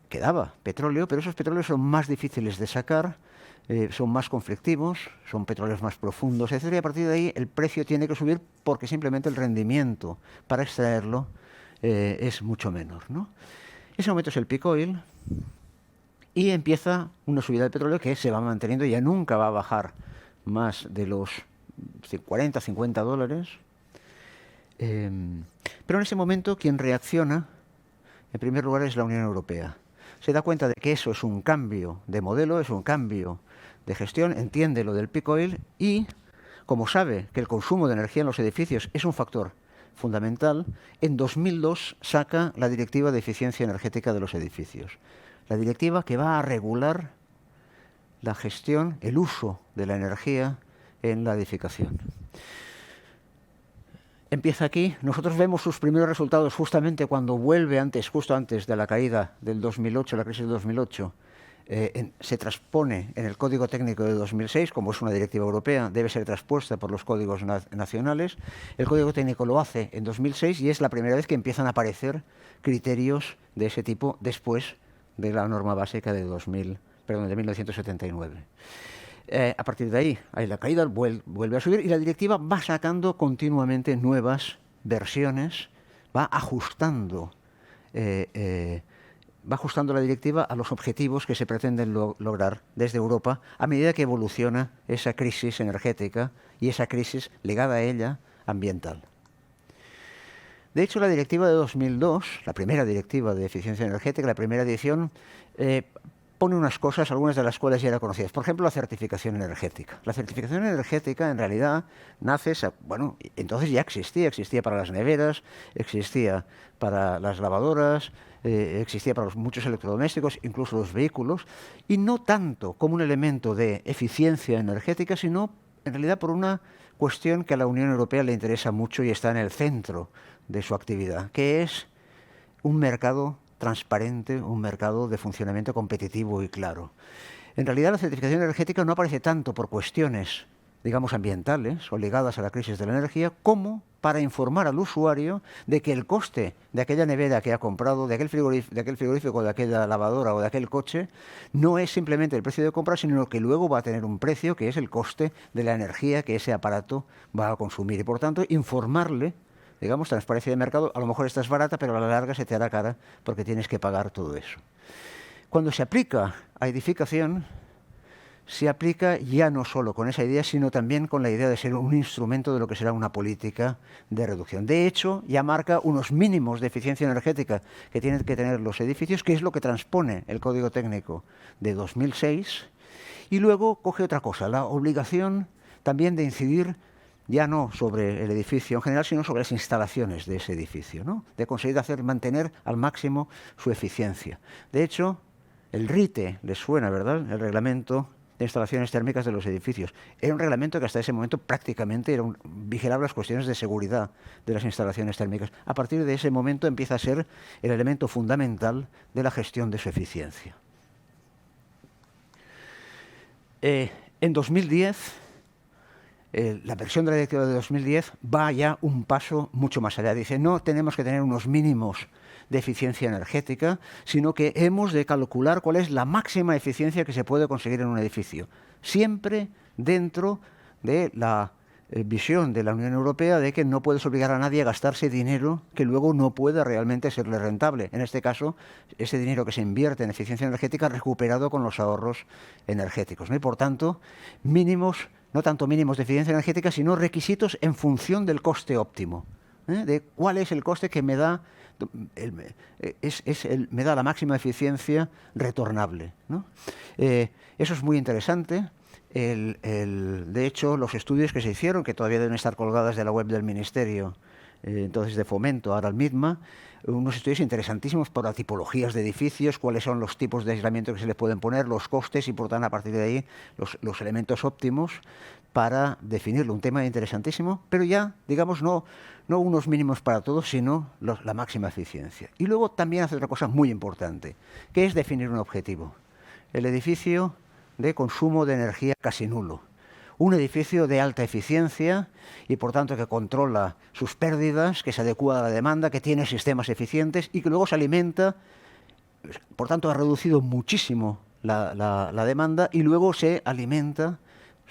quedaba petróleo, pero esos petróleos son más difíciles de sacar, son más conflictivos, son petróleos más profundos, etc. Y a partir de ahí el precio tiene que subir porque simplemente el rendimiento para extraerlo es mucho menor, ¿no? Ese momento es el peak oil y empieza una subida del petróleo que se va manteniendo y ya nunca va a bajar más de los 40, 50 dólares. Pero en ese momento quien reacciona, en primer lugar, es la Unión Europea. Se da cuenta de que eso es un cambio de modelo, es un cambio de gestión, entiende lo del peak oil y, como sabe que el consumo de energía en los edificios es un factor fundamental, en 2002 saca la Directiva de Eficiencia Energética de los Edificios. La directiva que va a regular la gestión, el uso de la energía en la edificación. Empieza aquí. Nosotros vemos sus primeros resultados justamente cuando vuelve justo antes de la caída del 2008, la crisis de 2008, se transpone en el Código Técnico de 2006, como es una directiva europea, debe ser transpuesta por los códigos nacionales. El Código Técnico lo hace en 2006 y es la primera vez que empiezan a aparecer criterios de ese tipo después de la norma básica de 1979. A partir de ahí, la caída vuelve a subir y la directiva va sacando continuamente nuevas versiones, va ajustando la directiva a los objetivos que se pretenden lograr desde Europa a medida que evoluciona esa crisis energética y esa crisis ligada a ella ambiental. De hecho, la directiva de 2002, la primera directiva de eficiencia energética, la primera edición, pone unas cosas, algunas de las cuales ya eran conocidas. Por ejemplo, la certificación energética. La certificación energética, en realidad, nace, bueno, entonces ya existía para las neveras, existía para las lavadoras, existía para muchos electrodomésticos, incluso los vehículos, y no tanto como un elemento de eficiencia energética, sino en realidad por una cuestión que a la Unión Europea le interesa mucho y está en el centro de su actividad, que es un mercado transparente, un mercado de funcionamiento competitivo y claro. En realidad la certificación energética no aparece tanto por cuestiones, digamos, ambientales o ligadas a la crisis de la energía, como para informar al usuario de que el coste de aquella nevera que ha comprado, de aquel frigorífico, de aquella lavadora o de aquel coche, no es simplemente el precio de compra, sino que luego va a tener un precio que es el coste de la energía que ese aparato va a consumir. Y por tanto, informarle, digamos, transparencia de mercado, a lo mejor esta es barata, pero a la larga se te hará cara porque tienes que pagar todo eso. Cuando se aplica a edificación, se aplica ya no solo con esa idea, sino también con la idea de ser un instrumento de lo que será una política de reducción. De hecho, ya marca unos mínimos de eficiencia energética que tienen que tener los edificios, que es lo que transpone el Código Técnico de 2006, y luego coge otra cosa, la obligación también de incidir ya no sobre el edificio en general, sino sobre las instalaciones de ese edificio, ¿no? De conseguir mantener al máximo su eficiencia. De hecho, el RITE les suena, ¿verdad? El Reglamento de Instalaciones Térmicas de los Edificios. Era un reglamento que hasta ese momento prácticamente vigilaba las cuestiones de seguridad de las instalaciones térmicas. A partir de ese momento empieza a ser el elemento fundamental de la gestión de su eficiencia. En 2010, la versión de la directiva de 2010 va ya un paso mucho más allá. Dice, no tenemos que tener unos mínimos de eficiencia energética, sino que hemos de calcular cuál es la máxima eficiencia que se puede conseguir en un edificio, siempre dentro de la visión de la Unión Europea de que no puedes obligar a nadie a gastarse dinero que luego no pueda realmente serle rentable. En este caso, ese dinero que se invierte en eficiencia energética recuperado con los ahorros energéticos, ¿no? Y por tanto, mínimos, no tanto mínimos de eficiencia energética, sino requisitos en función del coste óptimo, de cuál es el coste que me da me da la máxima eficiencia retornable, ¿no? Eso es muy interesante. De hecho, los estudios que se hicieron, que todavía deben estar colgadas de la web del Ministerio, entonces de Fomento, ahora el MIDMA, unos estudios interesantísimos por las tipologías de edificios, cuáles son los tipos de aislamiento que se les pueden poner, los costes y, por tanto, a partir de ahí, los elementos óptimos para definirlo. Un tema interesantísimo, pero ya, digamos, no unos mínimos para todos, sino la máxima eficiencia. Y luego también hace otra cosa muy importante, que es definir un objetivo. El edificio de consumo de energía casi nulo. Un edificio de alta eficiencia y, por tanto, que controla sus pérdidas, que se adecua a la demanda, que tiene sistemas eficientes y que luego se alimenta. Por tanto, ha reducido muchísimo la demanda y luego se alimenta,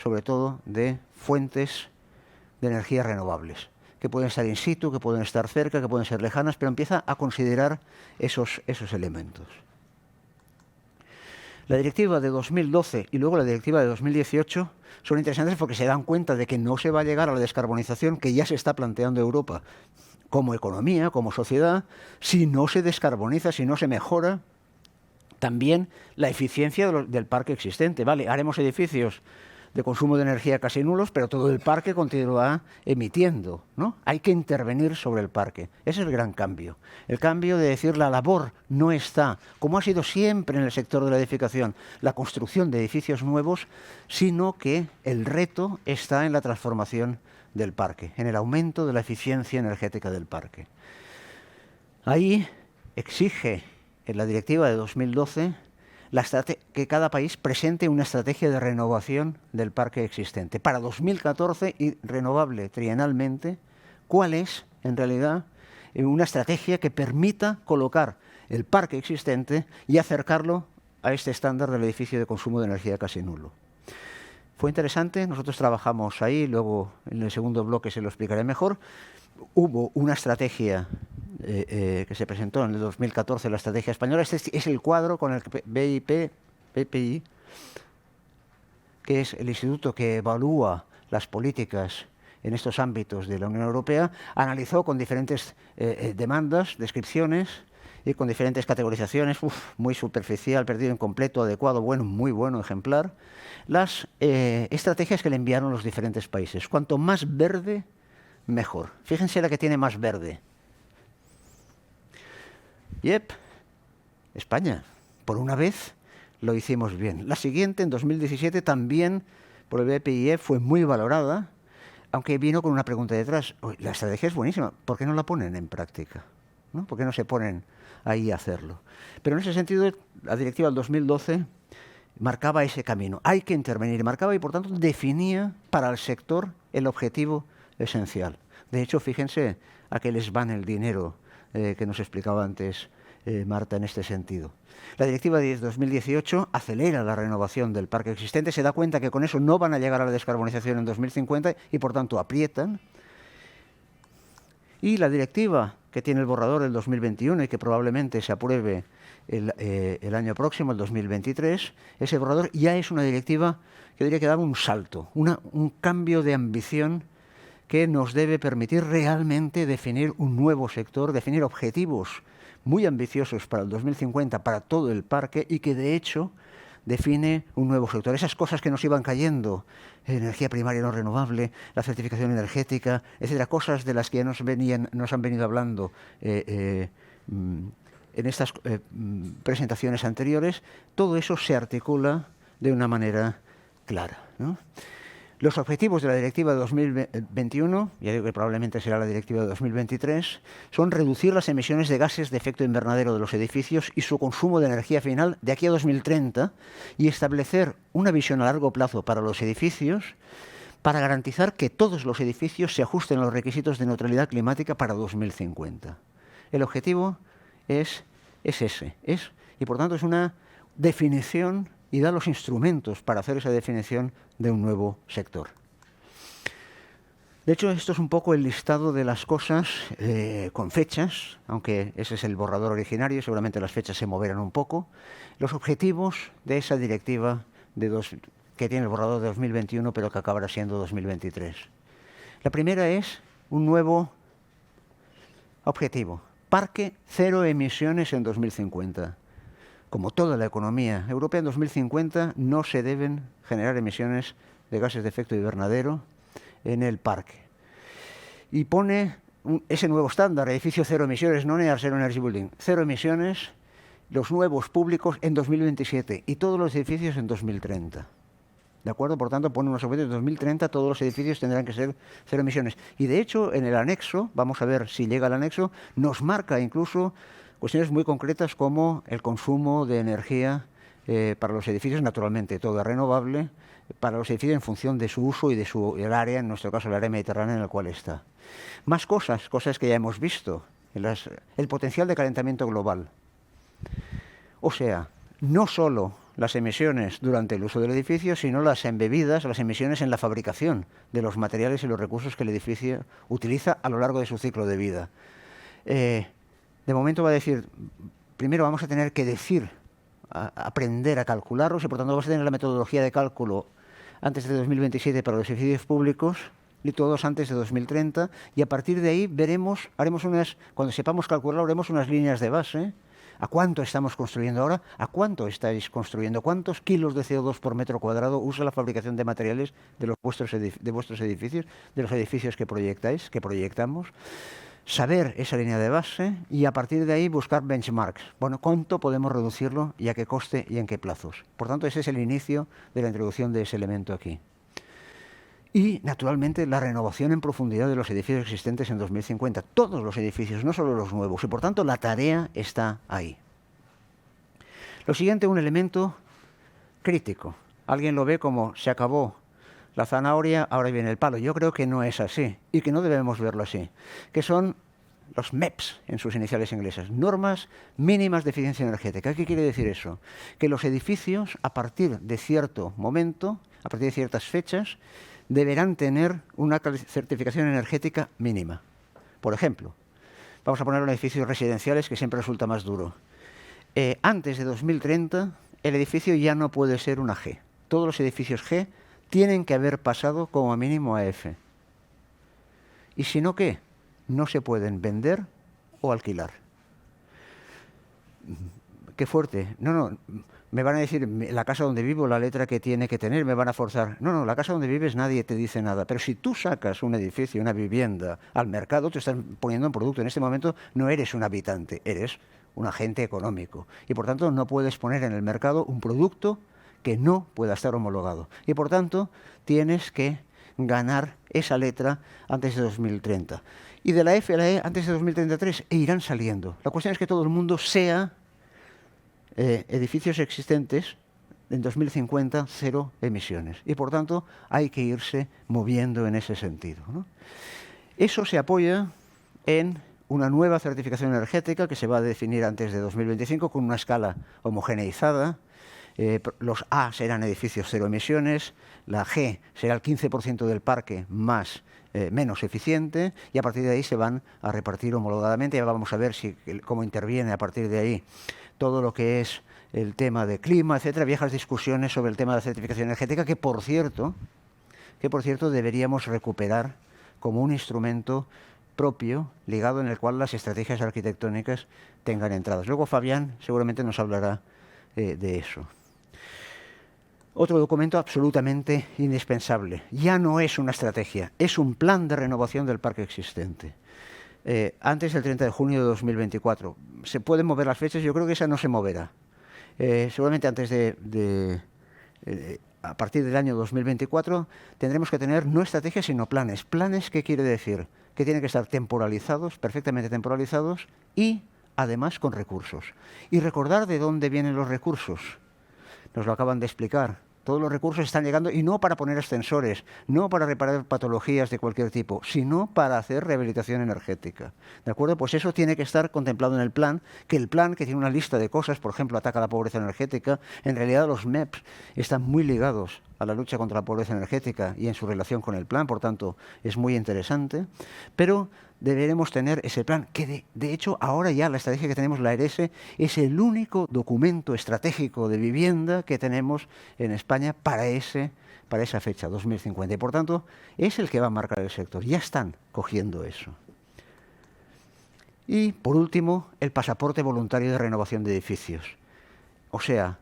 sobre todo, de fuentes de energía renovables, que pueden estar in situ, que pueden estar cerca, que pueden ser lejanas, pero empieza a considerar esos elementos. La directiva de 2012 y luego la directiva de 2018 son interesantes porque se dan cuenta de que no se va a llegar a la descarbonización que ya se está planteando Europa como economía, como sociedad, si no se descarboniza, si no se mejora también la eficiencia del parque existente. Vale, haremos edificios de consumo de energía casi nulos, pero todo el parque continuará emitiendo, ¿no? Hay que intervenir sobre el parque. Ese es el gran cambio. El cambio de decir la labor no está, como ha sido siempre en el sector de la edificación, la construcción de edificios nuevos, sino que el reto está en la transformación del parque, en el aumento de la eficiencia energética del parque. Ahí exige en la directiva de 2012 que cada país presente una estrategia de renovación del parque existente. Para 2014 y renovable trienalmente, ¿cuál es, en realidad, una estrategia que permita colocar el parque existente y acercarlo a este estándar del edificio de consumo de energía casi nulo? Fue interesante, nosotros trabajamos ahí, luego en el segundo bloque se lo explicaré mejor. Hubo una estrategia que se presentó en el 2014, la estrategia española. Este es el cuadro con el que BPI, que es el instituto que evalúa las políticas en estos ámbitos de la Unión Europea, analizó con diferentes demandas, descripciones, y con diferentes categorizaciones, muy superficial, perdido, incompleto, adecuado, bueno, muy bueno, ejemplar, las estrategias que le enviaron los diferentes países. Cuanto más verde, mejor. Fíjense la que tiene más verde. Yep, España, por una vez lo hicimos bien. La siguiente, en 2017, también por el BPIE fue muy valorada, aunque vino con una pregunta detrás. La estrategia es buenísima, ¿por qué no la ponen en práctica? ¿No? ¿Por qué no se ponen ahí a hacerlo? Pero en ese sentido, la directiva del 2012 marcaba ese camino. Hay que intervenir, marcaba y por tanto definía para el sector el objetivo esencial. De hecho, fíjense a qué les van el dinero que nos explicaba antes Marta en este sentido. La directiva de 2018 acelera la renovación del parque existente, se da cuenta que con eso no van a llegar a la descarbonización en 2050 y por tanto aprietan. Y la directiva que tiene el borrador del 2021 y que probablemente se apruebe el año próximo, el 2023, ese borrador ya es una directiva que diría que daba un salto, un cambio de ambición que nos debe permitir realmente definir un nuevo sector, definir objetivos muy ambiciosos para el 2050 para todo el parque y que de hecho define un nuevo sector. Esas cosas que nos iban cayendo, energía primaria no renovable, la certificación energética, etcétera, cosas de las que ya nos han venido hablando en estas presentaciones anteriores, todo eso se articula de una manera clara, ¿no? Los objetivos de la directiva de 2021, ya digo que probablemente será la directiva de 2023, son reducir las emisiones de gases de efecto invernadero de los edificios y su consumo de energía final de aquí a 2030 y establecer una visión a largo plazo para los edificios para garantizar que todos los edificios se ajusten a los requisitos de neutralidad climática para 2050. El objetivo es ese, y por tanto es una definición y da los instrumentos para hacer esa definición de un nuevo sector. De hecho, esto es un poco el listado de las cosas con fechas, aunque ese es el borrador originario, seguramente las fechas se moverán un poco. Los objetivos de esa directiva que tiene el borrador de 2021, pero que acabará siendo 2023. La primera es un nuevo objetivo, parque cero emisiones en 2050. Como toda la economía europea, en 2050 no se deben generar emisiones de gases de efecto invernadero en el parque. Y pone ese nuevo estándar, edificio cero emisiones, non-EAR Zero Energy Building, cero emisiones, los nuevos públicos en 2027 y todos los edificios en 2030. ¿De acuerdo? Por tanto, pone unos objetivos de 2030, todos los edificios tendrán que ser cero emisiones. Y de hecho, en el anexo, vamos a ver si llega al anexo, nos marca incluso cuestiones muy concretas como el consumo de energía para los edificios, naturalmente, todo es renovable, para los edificios en función de su uso y de el área, en nuestro caso el área mediterránea en la cual está. Más cosas que ya hemos visto, el potencial de calentamiento global. O sea, no solo las emisiones durante el uso del edificio, sino las embebidas, las emisiones en la fabricación de los materiales y los recursos que el edificio utiliza a lo largo de su ciclo de vida. De momento va a decir, primero vamos a tener que aprender a calcularlos y por tanto vamos a tener la metodología de cálculo antes de 2027 para los edificios públicos y todos antes de 2030 y a partir de ahí cuando sepamos calcularlo, haremos unas líneas de base. ¿A cuánto estamos construyendo ahora? ¿A cuánto estáis construyendo? ¿Cuántos kilos de CO2 por metro cuadrado usa la fabricación de materiales de vuestros edificios, de los edificios que proyectamos? Saber esa línea de base y a partir de ahí buscar benchmarks. Bueno, ¿cuánto podemos reducirlo y a qué coste y en qué plazos? Por tanto, ese es el inicio de la introducción de ese elemento aquí. Y, naturalmente, la renovación en profundidad de los edificios existentes en 2050. Todos los edificios, no solo los nuevos. Y, por tanto, la tarea está ahí. Lo siguiente, un elemento crítico. Alguien lo ve como se acabó la zanahoria, ahora viene el palo. Yo creo que no es así y que no debemos verlo así. Que son los MEPs en sus iniciales inglesas, normas mínimas de eficiencia energética. ¿Qué quiere decir eso? Que los edificios, a partir de cierto momento, a partir de ciertas fechas, deberán tener una certificación energética mínima. Por ejemplo, vamos a poner en edificios residenciales, que siempre resulta más duro. Antes de 2030, el edificio ya no puede ser una G. Todos los edificios G tienen que haber pasado como mínimo a F. Y si no, ¿qué? No se pueden vender o alquilar. qué fuerte. No, me van a decir, la casa donde vivo, la letra que tiene que tener, me van a forzar. No, la casa donde vives nadie te dice nada. Pero si tú sacas un edificio, una vivienda al mercado, te están poniendo un producto. En este momento no eres un habitante, eres un agente económico. Y por tanto no puedes poner en el mercado un producto que no pueda estar homologado. Y por tanto tienes que ganar esa letra antes de 2030. Y de la F a la E antes de 2033 irán saliendo. La cuestión es que todo el mundo sea edificios existentes en 2050 cero emisiones. Y por tanto hay que irse moviendo en ese sentido, ¿no? Eso se apoya en una nueva certificación energética que se va a definir antes de 2025 con una escala homogeneizada. Los A serán edificios cero emisiones, la G será el 15% del parque menos eficiente, y a partir de ahí se van a repartir homologadamente. Ya vamos a ver cómo interviene a partir de ahí todo lo que es el tema de clima, etcétera, viejas discusiones sobre el tema de la certificación energética, que por cierto deberíamos recuperar como un instrumento propio, ligado en el cual las estrategias arquitectónicas tengan entradas. Luego Fabián seguramente nos hablará de eso. Otro documento absolutamente indispensable. Ya no es una estrategia, es un plan de renovación del parque existente. Antes del 30 de junio de 2024. Se pueden mover las fechas, yo creo que esa no se moverá. Seguramente antes a partir del año 2024 tendremos que tener no estrategias sino planes. ¿Planes qué quiere decir? Que tienen que estar temporalizados, perfectamente temporalizados, y además con recursos. Y recordar de dónde vienen los recursos. Nos lo acaban de explicar. Todos los recursos están llegando, y no para poner ascensores, no para reparar patologías de cualquier tipo, sino para hacer rehabilitación energética. ¿De acuerdo? Pues eso tiene que estar contemplado en el plan, que tiene una lista de cosas, por ejemplo, ataca a la pobreza energética. En realidad los MEPs están muy ligados a la lucha contra la pobreza energética y en su relación con el plan, por tanto, es muy interesante. Pero deberemos tener ese plan, que de hecho ahora ya la estrategia que tenemos, la ERESE, es el único documento estratégico de vivienda que tenemos en España para esa fecha, 2050. Y por tanto, es el que va a marcar el sector. Ya están cogiendo eso. Y por último, el pasaporte voluntario de renovación de edificios. O sea,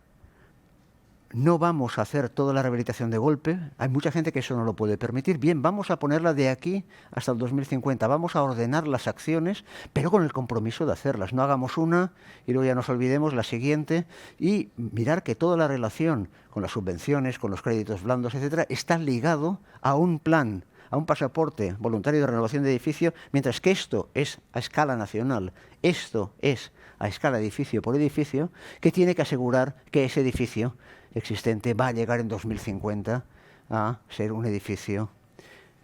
no vamos a hacer toda la rehabilitación de golpe. Hay mucha gente que eso no lo puede permitir. Bien, vamos a ponerla de aquí hasta el 2050. Vamos a ordenar las acciones, pero con el compromiso de hacerlas. No hagamos una y luego ya nos olvidemos la siguiente. Y mirar que toda la relación con las subvenciones, con los créditos blandos, etcétera, está ligado a un plan, a un pasaporte voluntario de renovación de edificio, mientras que esto es a escala nacional, esto es a escala edificio por edificio, que tiene que asegurar que ese edificio existente va a llegar en 2050 a ser un edificio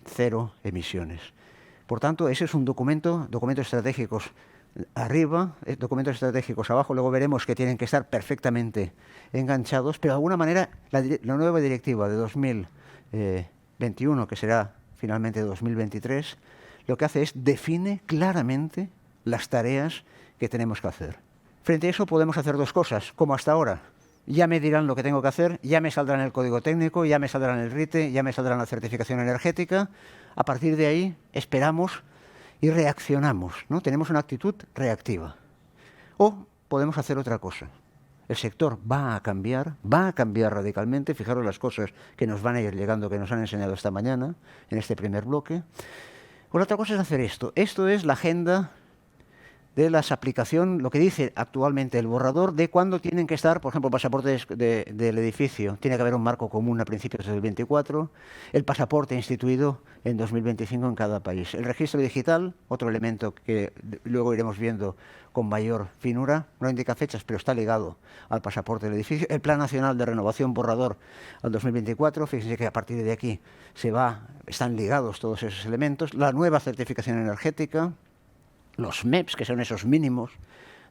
cero emisiones. Por tanto, ese es un documentos estratégicos arriba, documentos estratégicos abajo. Luego veremos que tienen que estar perfectamente enganchados, pero de alguna manera la nueva directiva de 2021, que será finalmente 2023, lo que hace es define claramente las tareas que tenemos que hacer. Frente a eso podemos hacer dos cosas, como hasta ahora. Ya me dirán lo que tengo que hacer, ya me saldrá en el código técnico, ya me saldrá en el RITE, ya me saldrá en la certificación energética. A partir de ahí esperamos y reaccionamos, ¿no? Tenemos una actitud reactiva. O podemos hacer otra cosa. El sector va a cambiar radicalmente. Fijaros las cosas que nos van a ir llegando, que nos han enseñado esta mañana, en este primer bloque. O la otra cosa es hacer esto. Esto es la agenda de las aplicaciones, lo que dice actualmente el borrador de cuándo tienen que estar, por ejemplo, el pasaporte del edificio. Tiene que haber un marco común a principios del 24, el pasaporte instituido en 2025 en cada país. El registro digital, otro elemento que luego iremos viendo con mayor finura, no indica fechas, pero está ligado al pasaporte del edificio. El Plan Nacional de Renovación borrador al 2024, fíjense que a partir de aquí están ligados todos esos elementos. La nueva certificación energética, los MEPs, que son esos mínimos.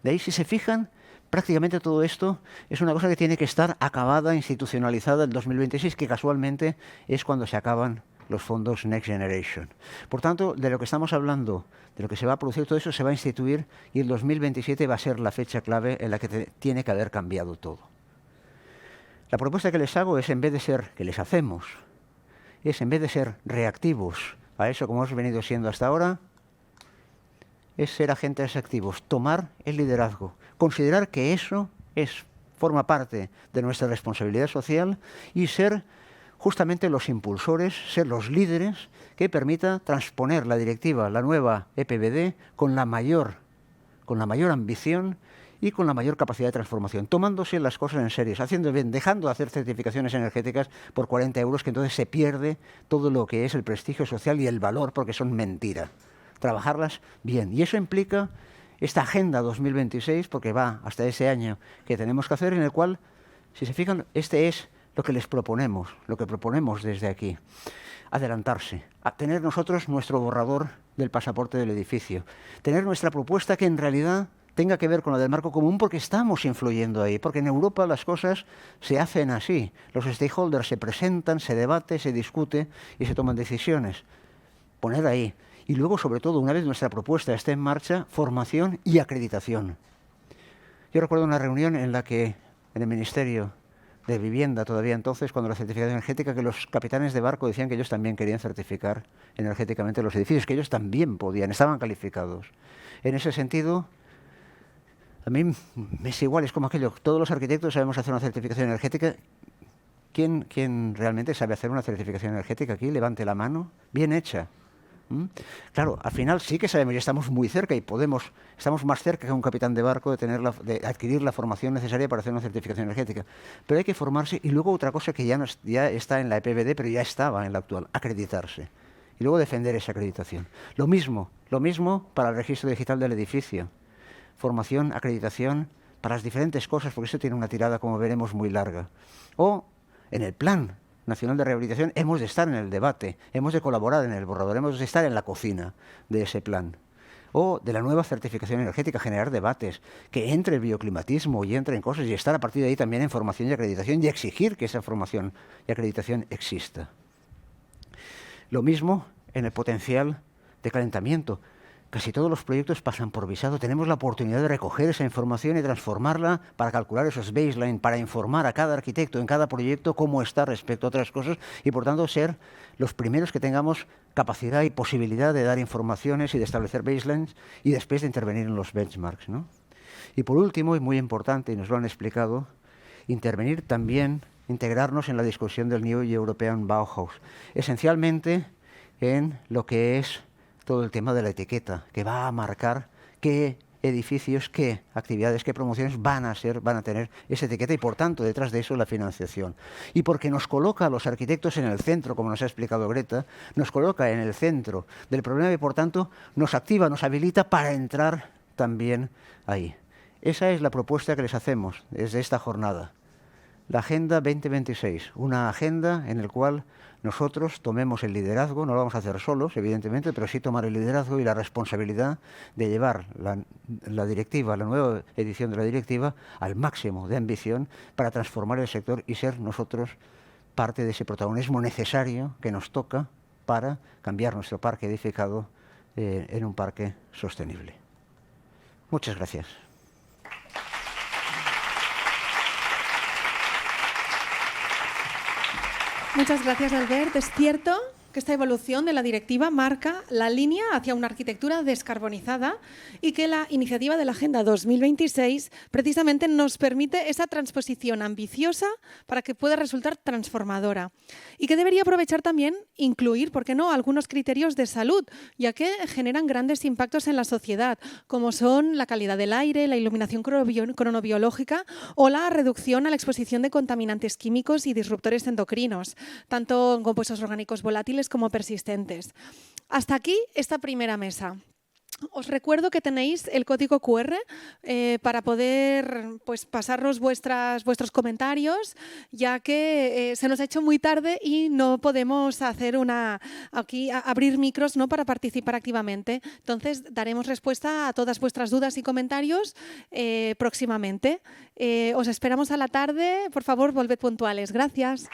De ahí, si se fijan, prácticamente todo esto es una cosa que tiene que estar acabada, institucionalizada en 2026, que casualmente es cuando se acaban los fondos Next Generation. Por tanto, de lo que estamos hablando, de lo que se va a producir, todo eso se va a instituir, y el 2027 va a ser la fecha clave en la que tiene que haber cambiado todo. La propuesta que les hago es, en vez de ser reactivos a eso como hemos venido siendo hasta ahora, es ser agentes activos, tomar el liderazgo. considerar que eso forma parte de nuestra responsabilidad social y ser justamente los impulsores, ser los líderes que permita transponer la directiva, la nueva EPBD, con la mayor ambición y con la mayor capacidad de transformación, tomándose las cosas en serio, haciendo bien, dejando de hacer certificaciones energéticas por 40 euros, que entonces se pierde todo lo que es el prestigio social y el valor, porque son mentira. Trabajarlas bien. Y eso implica esta Agenda 2026, porque va hasta ese año que tenemos que hacer, en el cual, si se fijan, este es lo que les proponemos, lo que proponemos desde aquí. Adelantarse, a tener nosotros nuestro borrador del pasaporte del edificio, tener nuestra propuesta que en realidad tenga que ver con la del marco común, porque estamos influyendo ahí, porque en Europa las cosas se hacen así. Los stakeholders se presentan, se debate, se discute y se toman decisiones. Poner ahí. Y luego, sobre todo, una vez nuestra propuesta esté en marcha, formación y acreditación. Yo recuerdo una reunión en la que, en el Ministerio de Vivienda, todavía entonces, cuando la certificación energética, que los capitanes de barco decían que ellos también querían certificar energéticamente los edificios, que ellos también podían, estaban calificados. En ese sentido, a mí me es igual, es como aquello, todos los arquitectos sabemos hacer una certificación energética. ¿Quién realmente sabe hacer una certificación energética aquí? Levante la mano. Bien hecha. Claro, al final sí que sabemos, ya estamos muy cerca y estamos más cerca que un capitán de barco de adquirir la formación necesaria para hacer una certificación energética. Pero hay que formarse, y luego otra cosa que ya está en la EPBD, pero ya estaba en la actual, acreditarse. Y luego defender esa acreditación. Lo mismo para el registro digital del edificio. Formación, acreditación para las diferentes cosas, porque eso tiene una tirada, como veremos, muy larga. O en el Plan Nacional de Rehabilitación hemos de estar en el debate, hemos de colaborar en el borrador, hemos de estar en la cocina de ese plan. O de la nueva certificación energética, generar debates, que entre el bioclimatismo y entre en cosas, y estar a partir de ahí también en formación y acreditación, y exigir que esa formación y acreditación exista. Lo mismo en el potencial de calentamiento. Casi todos los proyectos pasan por visado. Tenemos la oportunidad de recoger esa información y transformarla para calcular esos baseline, para informar a cada arquitecto en cada proyecto cómo está respecto a otras cosas y, por tanto, ser los primeros que tengamos capacidad y posibilidad de dar informaciones y de establecer baselines y después de intervenir en los benchmarks, ¿no? Y por último, y muy importante, y nos lo han explicado, intervenir también, integrarnos en la discusión del New European Bauhaus, esencialmente en lo que es todo el tema de la etiqueta, que va a marcar qué edificios, qué actividades, qué promociones van a tener esa etiqueta y, por tanto, detrás de eso la financiación. Y porque nos coloca a los arquitectos en el centro, como nos ha explicado Greta, nos coloca en el centro del problema y, por tanto, nos activa, nos habilita para entrar también ahí. Esa es la propuesta que les hacemos desde esta jornada. La Agenda 2026, una agenda en la cual nosotros tomemos el liderazgo, no lo vamos a hacer solos, evidentemente, pero sí tomar el liderazgo y la responsabilidad de llevar la directiva, la nueva edición de la directiva, al máximo de ambición para transformar el sector y ser nosotros parte de ese protagonismo necesario que nos toca para cambiar nuestro parque edificado en un parque sostenible. Muchas gracias. Muchas gracias, Albert. Es cierto que esta evolución de la directiva marca la línea hacia una arquitectura descarbonizada y que la iniciativa de la Agenda 2026 precisamente nos permite esa transposición ambiciosa para que pueda resultar transformadora y que debería aprovechar también incluir, ¿por qué no?, algunos criterios de salud, ya que generan grandes impactos en la sociedad, como son la calidad del aire, la iluminación cronobiológica o la reducción a la exposición de contaminantes químicos y disruptores endocrinos, tanto en compuestos orgánicos volátiles como persistentes. Hasta aquí esta primera mesa. Os recuerdo que tenéis el código QR para poder pasarnos vuestros comentarios, ya que se nos ha hecho muy tarde y no podemos hacer abrir micros, ¿no?, para participar activamente. Entonces, daremos respuesta a todas vuestras dudas y comentarios próximamente. Os esperamos a la tarde. Por favor, volved puntuales. Gracias.